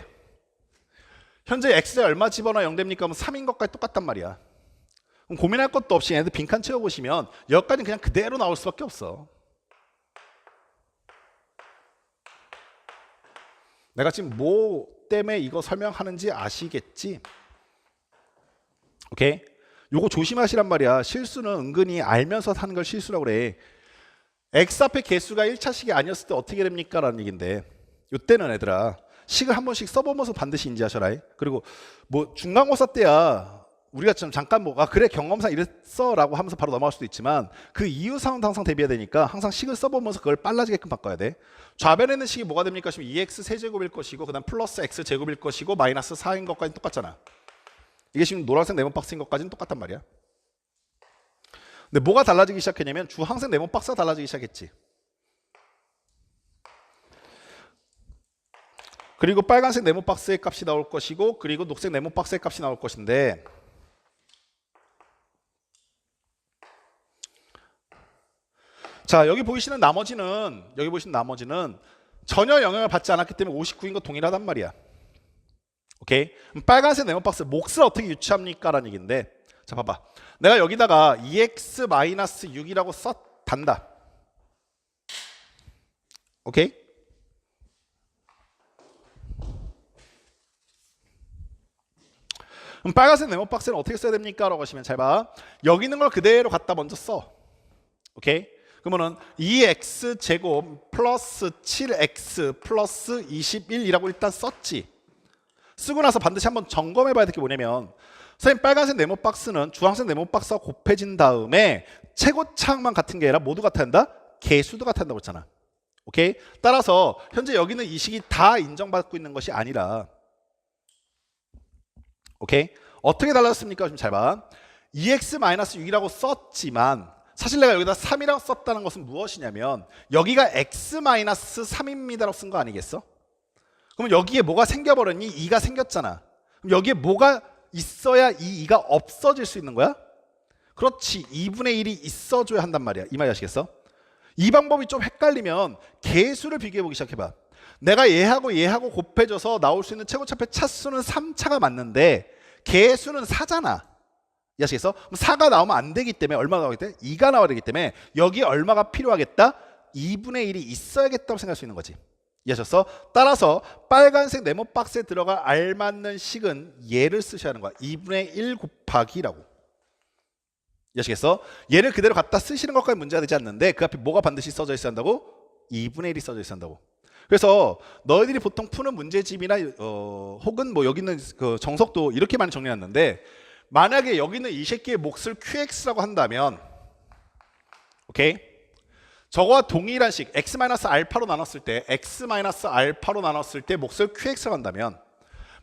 현재 x에 얼마 집어넣어 0 됩니까? 그럼 3인 것까지 똑같단 말이야. 그럼 고민할 것도 없이 얘네들 빈칸 채워보시면 여기까지는 그냥 그대로 나올 수밖에 없어. 내가 지금 뭐 때문에 이거 설명하는지 아시겠지? 오케이? 요거 조심하시란 말이야. 실수는 은근히 알면서 하는 걸 실수라고 그래. x 앞에 개수가 1차식이 아니었을 때 어떻게 됩니까? 라는 얘기인데, 요때는 얘들아 식을 한 번씩 써보면서 반드시 인지하셔라. 그리고 뭐 중간고사 때야 우리가 좀 잠깐 그래 경험상 이랬어 라고 하면서 바로 넘어갈 수도 있지만 그 이후 상황도 항상 대비해야 되니까 항상 식을 써보면서 그걸 빨라지게끔 바꿔야 돼. 좌변에 있는 식이 뭐가 됩니까? 2x 세제곱일 것이고 그 다음 플러스 x제곱일 것이고 마이너스 4인 것까지는 똑같잖아. 이게 지금 노란색 네모 박스인 것까지는 똑같단 말이야. 근데 뭐가 달라지기 시작했냐면 주황색 네모 박스가 달라지기 시작했지. 그리고 빨간색 네모 박스의 값이 나올 것이고 그리고 녹색 네모 박스의 값이 나올 것인데, 자, 여기 보이시는 나머지는 전혀 영향을 받지 않았기 때문에 59인 거 동일하단 말이야. 오케이? 그럼 빨간색 네모 박스 몫을 어떻게 유추합니까? 라는 얘기인데, 자, 봐봐. 내가 여기다가 2x-6이라고 단다. 오케이? 그럼 빨간색 네모 박스는 어떻게 써야 됩니까? 라고 하시면 잘 봐. 여기 있는 걸 그대로 갖다 먼저 써. 오케이? 그러면은 2x 제곱 플러스 7x 플러스 21이라고 일단 썼지. 쓰고 나서 반드시 한번 점검해 봐야 될 게 뭐냐면, 선생님 빨간색 네모 박스는 주황색 네모 박스와 곱해진 다음에 최고차항만 같은 게 아니라 모두 같아야 한다? 개수도 같아야 한다고 했잖아. 오케이? 따라서 현재 여기는 이 식이 다 인정받고 있는 것이 아니라, 오케이? 어떻게 달라졌습니까? 좀 잘 봐. 2x-6이라고 썼지만 사실 내가 여기다 3이라고 썼다는 것은 무엇이냐면 여기가 x-3입니다라고 쓴 거 아니겠어? 그럼 여기에 뭐가 생겨버렸니? 2가 생겼잖아. 그럼 여기에 뭐가 있어야 이 2가 없어질 수 있는 거야? 그렇지. 2분의 1이 있어줘야 한단 말이야. 이 말 아시겠어? 이 방법이 좀 헷갈리면 개수를 비교해보기 시작해봐. 내가 얘하고 곱해져서 나올 수 있는 최고차폐 차수는 3차가 맞는데 개수는 4잖아. 이해하시겠어? 그럼 4가 나오면 안 되기 때문에 얼마가 나오겠대? 2가 나와야 되기 때문에 여기 얼마가 필요하겠다? 2분의 1이 있어야겠다고 생각할 수 있는 거지. 이해하셨어? 따라서 빨간색 네모 박스에 들어갈 알맞는 식은 얘를 쓰셔야 하는 거야. 2분의 1 곱하기라고. 이해하시겠어? 얘를 그대로 갖다 쓰시는 것까지 문제가 되지 않는데 그 앞에 뭐가 반드시 써져 있어야 한다고? 2분의 1이 써져 있어야 한다고. 그래서 너희들이 보통 푸는 문제집이나 혹은 뭐 여기 있는 그 정석도 이렇게 많이 정리했는데, 만약에 여기 있는 이 새끼의 몫을 QX라고 한다면, 오케이? 저거와 동일한 식 x-알파로 나눴을 때, x-알파로 나눴을 때 몫을 QX라고 한다면,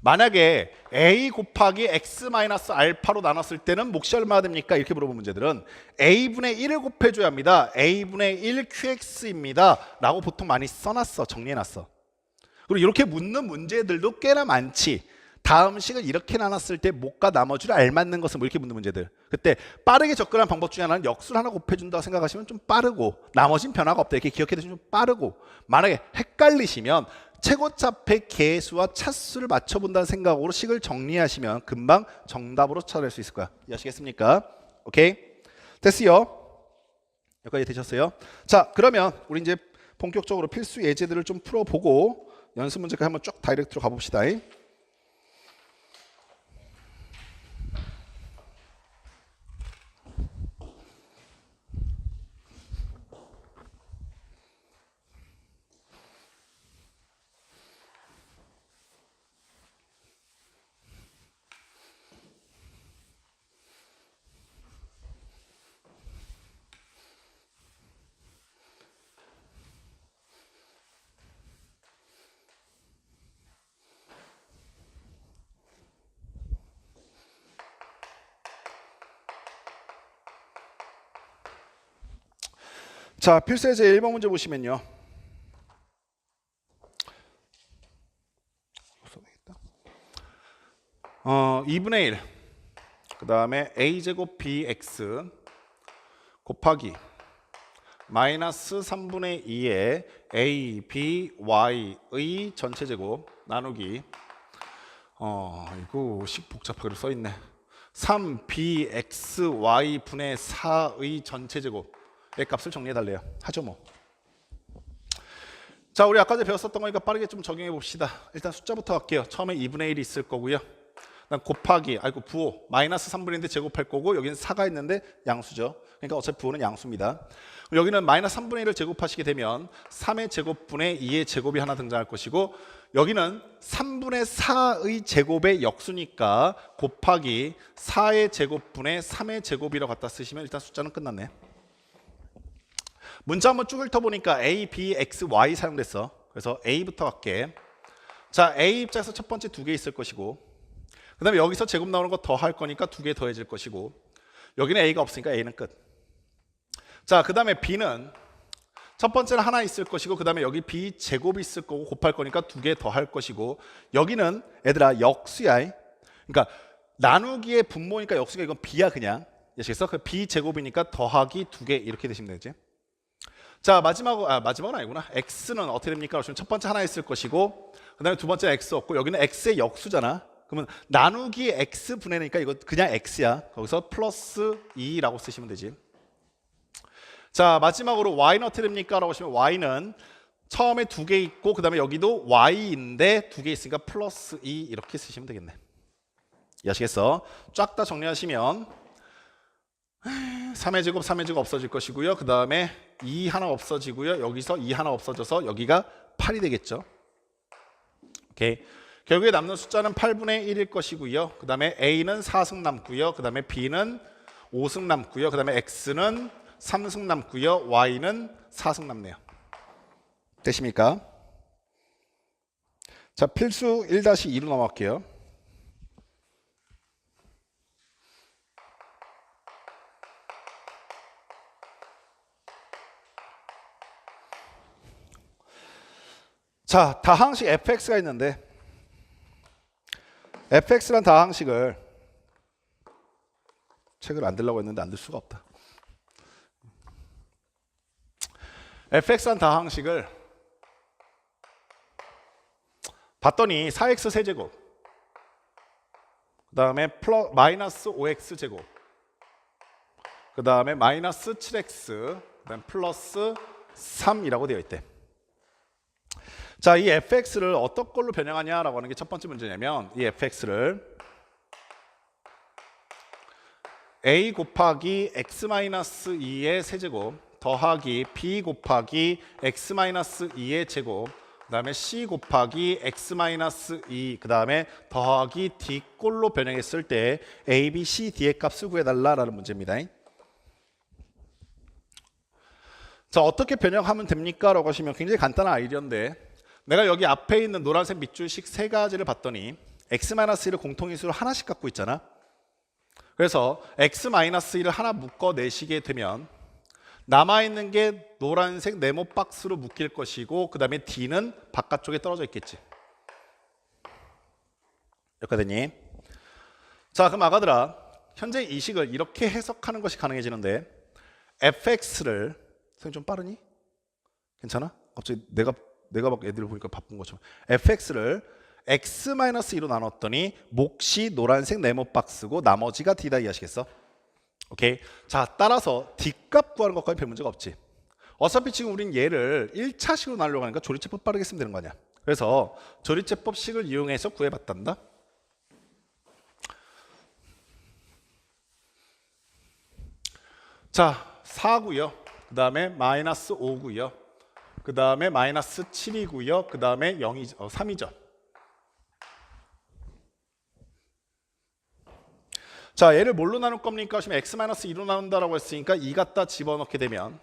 만약에 a 곱하기 x-알파로 나눴을 때는 몫이 얼마가 됩니까? 이렇게 물어본 문제들은 a분의 1을 곱해줘야 합니다. a분의 1 qx입니다 라고 보통 많이 써놨어. 정리해놨어. 그리고 이렇게 묻는 문제들도 꽤나 많지. 다음 식을 이렇게 나눴을 때 몫과 나머지를 알맞는 것은 뭐 이렇게 묻는 문제들. 그때 빠르게 접근하는 방법 중에 하나는 역수를 하나 곱해준다고 생각하시면 좀 빠르고, 나머지는 변화가 없다 이렇게 기억해 두시면 좀 빠르고, 만약에 헷갈리시면 최고차폐 개수와 차수를 맞춰본다는 생각으로 식을 정리하시면 금방 정답으로 찾아낼 수 있을 거야. 이해하시겠습니까? 오케이? 됐어요? 여기까지 되셨어요? 자, 그러면 우리 이제 본격적으로 필수 예제들을 좀 풀어보고 연습 문제까지 한번 쭉 다이렉트로 가봅시다. 자, 필수 예제 1번 문제 보시면요. 2분의 1, 그 다음에 a제곱 bx 곱하기 마이너스 3분의 2의 a, b, y의 전체 제곱 나누기 이거 식 복잡하게 써있네. 3bxy 분의 4의 전체 제곱의 값을 정리해달래요. 하죠 뭐. 자, 우리 아까 전에 배웠었던 거니까 빠르게 좀 적용해 봅시다. 일단 숫자부터 할게요. 처음에 2분의 1이 있을 거고요. 그다음 곱하기, 부호, 마이너스 3분의 1인데 제곱할 거고, 여기는 4가 있는데 양수죠. 그러니까 어차피 부호는 양수입니다. 여기는 마이너스 3분의 1을 제곱하시게 되면 3의 제곱분의 2의 제곱이 하나 등장할 것이고, 여기는 3분의 4의 제곱의 역수니까 곱하기 4의 제곱분의 3의 제곱이라고 갖다 쓰시면 일단 숫자는 끝났네. 문자 한번 쭉 훑어보니까 a, b, x, y 사용됐어. 그래서 a부터 갈게. 자, a 입장에서 첫 번째 2개 있을 것이고, 그 다음에 여기서 제곱 나오는 거 더 할 거니까 2개 더해질 것이고, 여기는 a가 없으니까 a는 끝. 자, 그 다음에 b는 첫 번째는 하나 있을 것이고, 그 다음에 여기 b 제곱이 있을 거고 곱할 거니까 2개 더 할 것이고, 여기는 얘들아 역수야. 그러니까 나누기의 분모니까 역수가 이건 b야 그냥. 아시겠어? 그 b 제곱이니까 더하기 2개 이렇게 되시면 되지. 자, 마지막은 아니구나. x는 어떻게 됩니까? 그러시면 첫 번째 하나 있을 것이고, 그 다음에 두 번째 x 없고, 여기는 x의 역수잖아. 그러면 나누기 x 분해니까 이거 그냥 x야. 거기서 플러스 2라고 쓰시면 되지. 자, 마지막으로 y는 어떻게 됩니까? 라고 하시면 y는 처음에 2개 있고, 그 다음에 여기도 y인데 2개 있으니까 플러스 2 이렇게 쓰시면 되겠네. 이해하시겠어? 쫙 다 정리하시면 3의 제곱, 3의 제곱 없어질 것이고요. 그 다음에 2 하나 없어지고요. 여기서 2 하나 없어져서 여기가 8이 되겠죠. 오케이. 결국에 남는 숫자는 8분의 1일 것이고요. 그 다음에 a는 4승 남고요. 그 다음에 b는 5승 남고요. 그 다음에 x는 3승 남고요. y는 4승 남네요. 되십니까? 자, 필수 1-2로 넘어갈게요. 자, 다항식 fx가 있는데, fx란 다항식을 책을 안 들라고 했는데 안 들 수가 없다. fx란 다항식을 봤더니 4x 세제곱, 그 다음에 마이너스 5x 제곱, 그 다음에 마이너스 7x, 그 다음에 플러스 3이라고 되어 있대. 자, 이 fx를 어떤 걸로 변형하냐라고 하는 게 첫 번째 문제냐면, 이 fx를 a 곱하기 x-2의 세제곱 더하기 b 곱하기 x-2의 제곱 그 다음에 C 곱하기 X-2 그 다음에 더하기 D꼴로 변형했을 때 A, B, C, D의 값을 구해달라라는 문제입니다. 자, 어떻게 변형하면 됩니까? 라고 하시면 굉장히 간단한 아이디어인데 내가 여기 앞에 있는 노란색 밑줄식 세 가지를 봤더니 X-1을 공통인수로 하나씩 갖고 있잖아. 그래서 X-1을 하나 묶어내시게 되면 남아있는 게 노란색 네모 박스로 묶일 것이고 그 다음에 D는 바깥쪽에 떨어져 있겠지. 여기까지. 자, 그럼 아가들아, 현재 이 식을 이렇게 해석하는 것이 가능해지는데 fx를 선생님 좀 빠르니? 괜찮아? 갑자기 내가 막 애들 보니까 바쁜 것처럼 fx를 x-2로 나눴더니 몫이 노란색 네모 박스고 나머지가 D다 이해하시겠어? 오케이. 자, 따라서 D값 구하는 것까지 별 문제가 없지. 어차피 지금 우린 얘를 1차식으로 나누려고 하니까 조리제법 빠르게 쓰면 되는 거 아니야. 그래서 조리제법식을 이용해서 구해봤단다. 자, 4고요. 그 다음에 마이너스 5고요. 그 다음에 마이너스 7이고요. 그 다음에 3이죠. 자, 얘를 뭘로 나눌 겁니까? 지금 x-2로 나눈다라고 했으니까 2 갖다 집어넣게 되면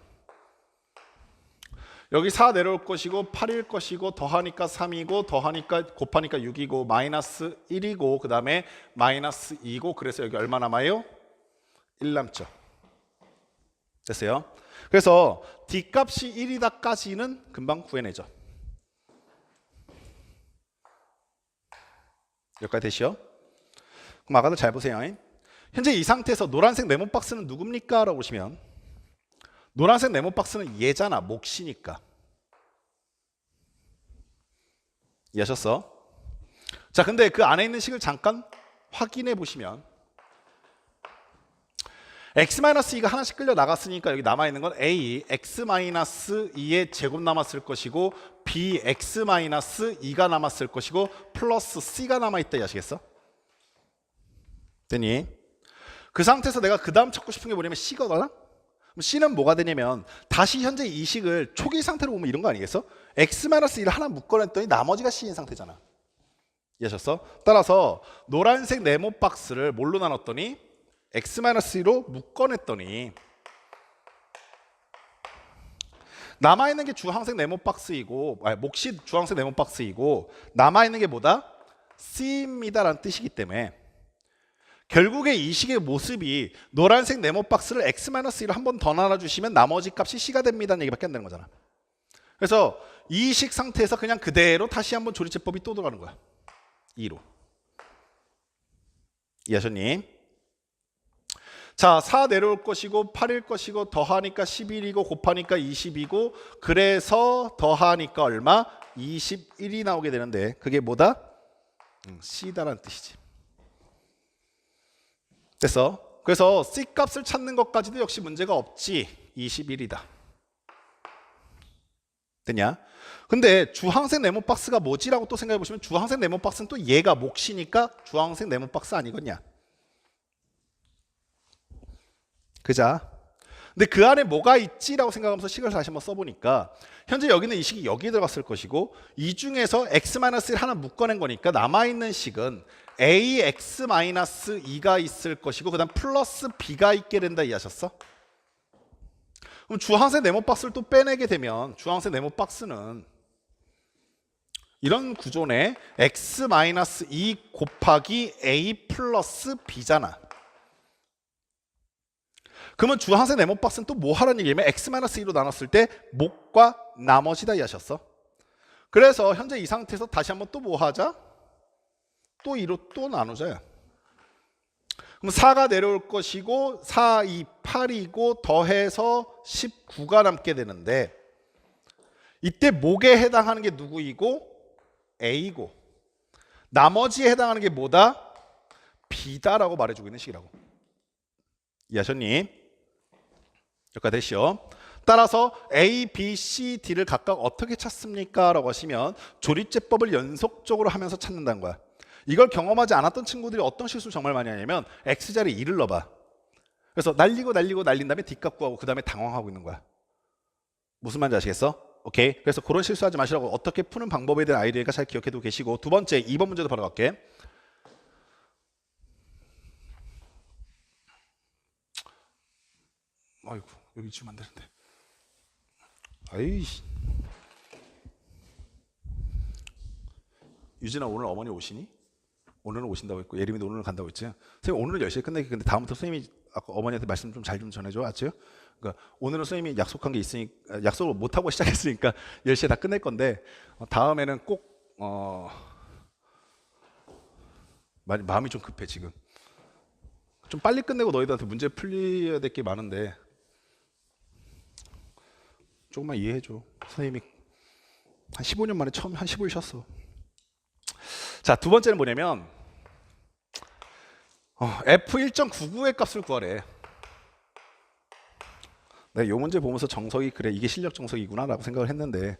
여기 4 내려올 것이고 8일 것이고 더하니까 3이고 더하니까 곱하니까 6이고 마이너스 1이고 그 다음에 마이너스 2고 그래서 여기 얼마 남아요? 1 남죠. 됐어요? 그래서 D값이 1이다까지는 금방 구해내죠. 여기까지 되시죠? 그럼 아가들 잘 보세요. 현재 이 상태에서 노란색 네모 박스는 누굽니까? 라고 보시면 노란색 네모 박스는 얘잖아. 몫이니까. 이해하셨어? 자, 근데 그 안에 있는 식을 잠깐 확인해 보시면 x-2가 하나씩 끌려 나갔으니까 여기 남아있는 건 a x-2의 제곱 남았을 것이고 b x-2가 남았을 것이고 플러스 c가 남아있다 이해하시겠어? 되니? 그 상태에서 내가 그 다음 찾고 싶은 게 뭐냐면 c거든? 그럼 c는 뭐가 되냐면 다시 현재 이 식을 초기 상태로 보면 이런 거 아니겠어? x-1을 하나 묶어냈더니 나머지가 c인 상태잖아. 이해하셨어? 따라서 노란색 네모 박스를 뭘로 나눴더니 x-2로 묶어냈더니 남아있는 게 주황색 네모 박스이고 몫이 주황색 네모 박스이고 남아있는 게 뭐다? C입니다 라는 뜻이기 때문에 결국에 이 식의 모습이 노란색 네모 박스를 x-1로 한 번 더 나눠주시면 나머지 값이 C가 됩니다는 얘기밖에 안 되는 거잖아. 그래서 이 식 상태에서 그냥 그대로 다시 한번 조리제법이 또 들어가는 거야. 2로. 이해하셨니? 자, 4 내려올 것이고 8일 것이고 더하니까 11이고 곱하니까 20이고 그래서 더하니까 얼마? 21이 나오게 되는데 그게 뭐다? C다라는 뜻이지. 됐어? 그래서 C 값을 찾는 것까지도 역시 문제가 없지. 21이다. 됐냐? 근데 주황색 네모 박스가 뭐지라고 또 생각해 보시면 주황색 네모 박스는 또 얘가 몫이니까 주황색 네모 박스 아니겠냐? 그자? 근데 그 안에 뭐가 있지라고 생각하면서 식을 다시 한번 써보니까 현재 여기는 이 식이 여기에 들어갔을 것이고 이 중에서 x-1을 하나 묶어낸 거니까 남아있는 식은 ax-2가 있을 것이고 그 다음 플러스 b가 있게 된다 이해하셨어? 그럼 주황색 네모 박스를 또 빼내게 되면 주황색 네모 박스는 이런 구조네. x-2 곱하기 a 플러스 b잖아. 그러면 주황색 네모 박스는 또 뭐 하라는 얘기냐면 x-2로 나눴을 때 몫과 나머지다 이해하셨어? 그래서 현재 이 상태에서 다시 한번 또 뭐 하자? 또 2로 또 나누자요. 그럼 4가 내려올 것이고 4, 2, 8이고 더해서 19가 남게 되는데 이때 목에 해당하는 게 누구이고? A고 나머지에 해당하는 게 뭐다? B다라고 말해주고 있는 식이라고. 이해하셨니? 여기까지 되시죠? 따라서 A, B, C, D를 각각 어떻게 찾습니까? 라고 하시면 조리제법을 연속적으로 하면서 찾는다는 거야. 이걸 경험하지 않았던 친구들이 어떤 실수를 정말 많이 하냐면 X자리에 2를 넣어봐. 그래서 날린 다음에 D값 구하고 그 다음에 당황하고 있는 거야. 무슨 말인지 아시겠어? 오케이. 그래서 그런 실수하지 마시라고 어떻게 푸는 방법에 대한 아이디어가 잘 기억해두고 계시고 두 번째 2번 문제도 바로 갈게. 아이고 여기 지우면 안 되는데. 아이씨. 유진아 오늘 어머니 오시니? 오늘은 오신다고 했고 예림이도 오늘 간다고 했지. 선생님 오늘은 10시에 끝내기 근데 다음부터 선생님이 아까 어머니한테 말씀 좀 잘 좀 전해줘. 알았죠? 그러니까 오늘은 선생님이 약속한 게 있으니까 약속을 못 하고 시작했으니까 10시에 다 끝낼 건데 다음에는 꼭 마음이 좀 급해 지금. 좀 빨리 끝내고 너희들한테 문제 풀려야 될 게 많은데 조금만 이해해줘. 선생님이 한 15년 만에 처음 한 15일 쉬었어. 자, 두 번째는 뭐냐면 F1.99의 값을 구하래. 내가 이 문제 보면서 정석이 그래 이게 실력 정석이구나 라고 생각을 했는데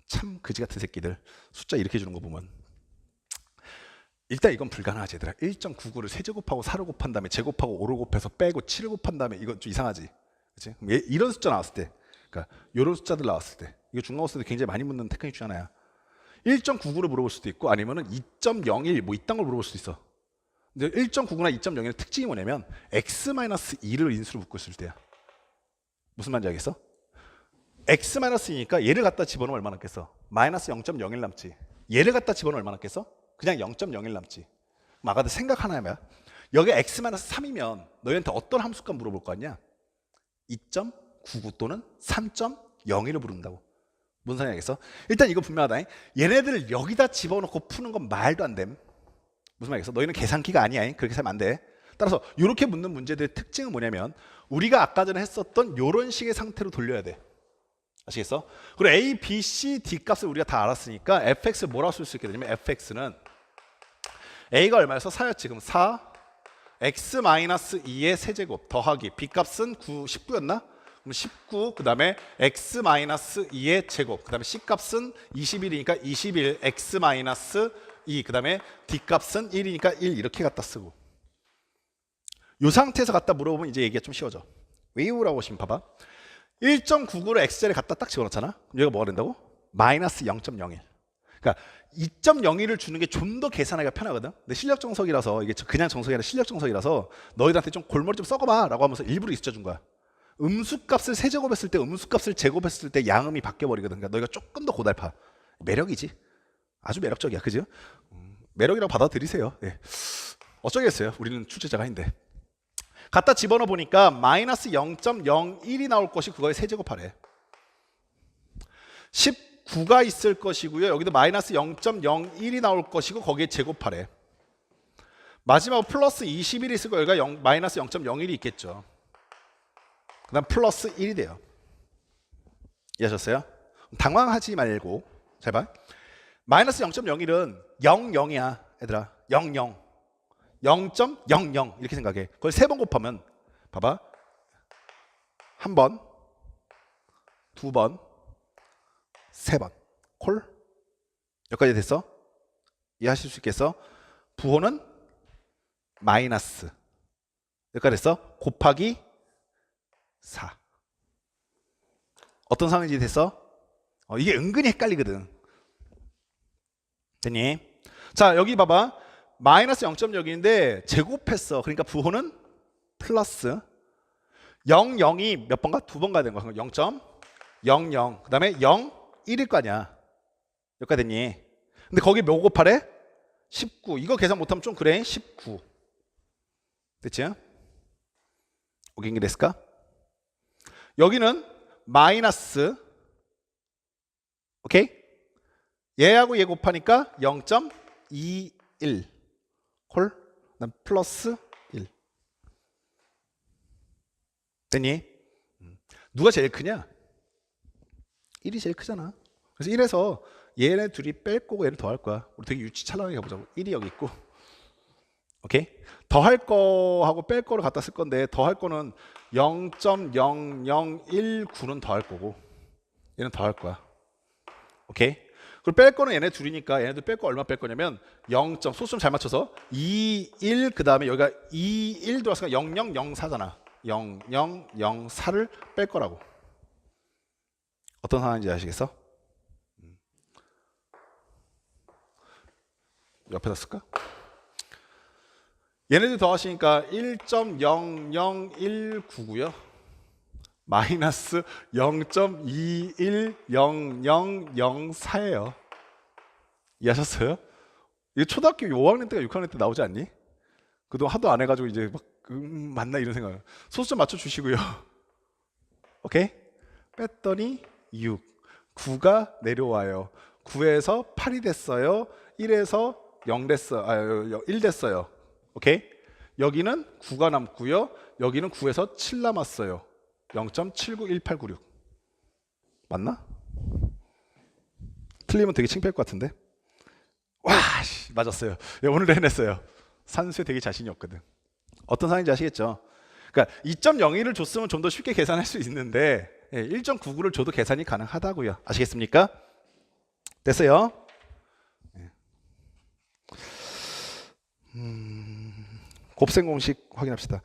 참 그지 같은 새끼들 숫자 이렇게 주는 거 보면 일단 이건 불가능하지 얘들아. 1.99를 세제곱하고 4를 곱한 다음에 제곱하고 5를 곱해서 빼고 7을 곱한 다음에 이건 좀 이상하지. 그치? 이런 숫자 나왔을 때 그러니까 이런 숫자들 나왔을 때 이거 중간고사 때 굉장히 많이 묻는 테크닉 중 하나야. 1.99를 물어볼 수도 있고 아니면은 2.01 뭐 이딴 걸 물어볼 수도 있어. 근데 1.99나 2.01의 특징이 뭐냐면 x-2를 인수로 묶고 있을 때야. 무슨 말인지 알겠어? x-2니까 얘를 갖다 집어넣으면 얼마 남겠어? 마이너스 0.01 남지. 얘를 갖다 집어넣으면 얼마 남겠어? 그냥 0.01 남지. 그럼 아까도 생각 하나 해봐. 여기 x-3이면 너희한테 어떤 함수값 물어볼 거 아니야? 2.99 또는 3.01을 부른다고. 무슨 소리 알겠어? 일단 이거 분명하다. 얘네들을 여기다 집어넣고 푸는 건 말도 안 됨. 무슨 말이겠어? 너희는 계산기가 아니야. 그렇게 하면 안 돼. 따라서 이렇게 묻는 문제들의 특징은 뭐냐면 우리가 아까 전에 했었던 이런 식의 상태로 돌려야 돼. 아시겠어? 그리고 A, B, C, D 값을 우리가 다 알았으니까 fx를 뭐라고 쓸 수 있게 되냐면 fx는 A가 얼마였어? 4였지. 그럼 4 x-2의 세제곱 더하기 B 값은 19였나? 그럼 19, 그 다음에 x-2의 제곱, 그 다음에 C 값은 21이니까 21 x-2, 그 다음에 D 값은 1이니까 1 이렇게 갖다 쓰고 이 상태에서 갖다 물어보면 이제 얘기가 좀 쉬워져. 왜요라고 하시면 봐봐. 1.99를 x자리에 갖다 딱 집어넣잖아. 그럼 얘가 뭐가 된다고? 마이너스 0.01. 그러니까 2.01을 주는 게 좀 더 계산하기가 편하거든. 근데 실력 정석이라서 이게 그냥 정석이 아니라 실력 정석이라서 너희들한테 좀 골머리 좀 썩어봐 라고 하면서 일부러 있어 준 거야. 음수값을 세제곱했을 때 음수값을 제곱했을 때 양음이 바뀌어버리거든. 그러니까 너희가 조금 더 고달파. 매력이지. 아주 매력적이야. 그죠? 매력이라고 받아들이세요. 예. 어쩌겠어요. 우리는 출제자가 아닌데. 갖다 집어넣어 보니까 마이너스 0.01이 나올 것이 그거에 세제곱하래. 19가 있을 것이고요. 여기도 마이너스 0.01이 나올 것이고 거기에 제곱하래. 마지막 플러스 21이 있을 거예요. 여기가 마이너스 0.01이 있겠죠. 그 다음 플러스 1이 돼요. 이해하셨어요? 당황하지 말고 잘 봐. 마이너스 0.01은 00이야 얘들아. 00 0.00 이렇게 생각해. 그걸 3번 곱하면 봐봐. 1번 2번 3번 콜? 여기까지 됐어? 이해하실 수 있겠어? 부호는 마이너스 여기까지 됐어? 곱하기 4 어떤 상황인지 됐어? 이게 은근히 헷갈리거든. 됐니? 자 여기 봐봐. 마이너스 0.0인데 제곱했어. 그러니까 부호는 플러스 00이 몇 번 가? 2번 가야 되는 거야. 0.00 그 다음에 0, 1일 거 아니야. 여기까지 됐니? 근데 거기 몇 곱하래? 19. 이거 계산 못하면 좀 그래. 19 됐지? 오겐게 됐을까? 여기는 마이너스 오케이? 얘하고 얘 곱하니까 0.21 콜? 그다음 플러스 1 됐니? 누가 제일 크냐? 1이 제일 크잖아. 그래서 1에서 얘네 둘이 뺄 거고 얘를 더할 거야. 우리 되게 유치찬란하게 가보자고. 1이 여기 있고 오케이? 더할 거하고 뺄 거를 갖다 쓸 건데 더할 거는 0.0019는 더할 거고 얘는 더할 거야. 오케이? 그리고 뺄 거는 얘네 둘이니까 얘네들 뺄 거 얼마 뺄 거냐면 0. 소수점 잘 맞춰서 2, 1 그 다음에 여기가 2, 1 들어왔으니까 0004잖아. 0004를 뺄 거라고. 어떤 상황인지 아시겠어? 옆에다 쓸까? 얘네들 더하시니까 1.00199고요. 마이너스 0.2100004예요. 이해하셨어요? 이게 초등학교 5학년 때가 6학년 때 나오지 않니? 그동안 하도 안 해가지고 이제 막 맞나 이런 생각. 소수 좀 맞춰주시고요. 오케이? 뺐더니 6. 9가 내려와요. 9에서 8이 됐어요. 1에서 0 됐어요. 1 됐어요. 오케이? 여기는 9가 남고요. 여기는 9에서 7 남았어요. 0.791896. 맞나? 틀리면 되게 창피할 것 같은데. 와, 맞았어요. 오늘 해냈어요. 산수에 되게 자신이 없거든. 어떤 상황인지 아시겠죠? 그러니까 2.01을 줬으면 좀 더 쉽게 계산할 수 있는데 1.99를 줘도 계산이 가능하다고요. 아시겠습니까? 됐어요? 곱셈 공식 확인합시다.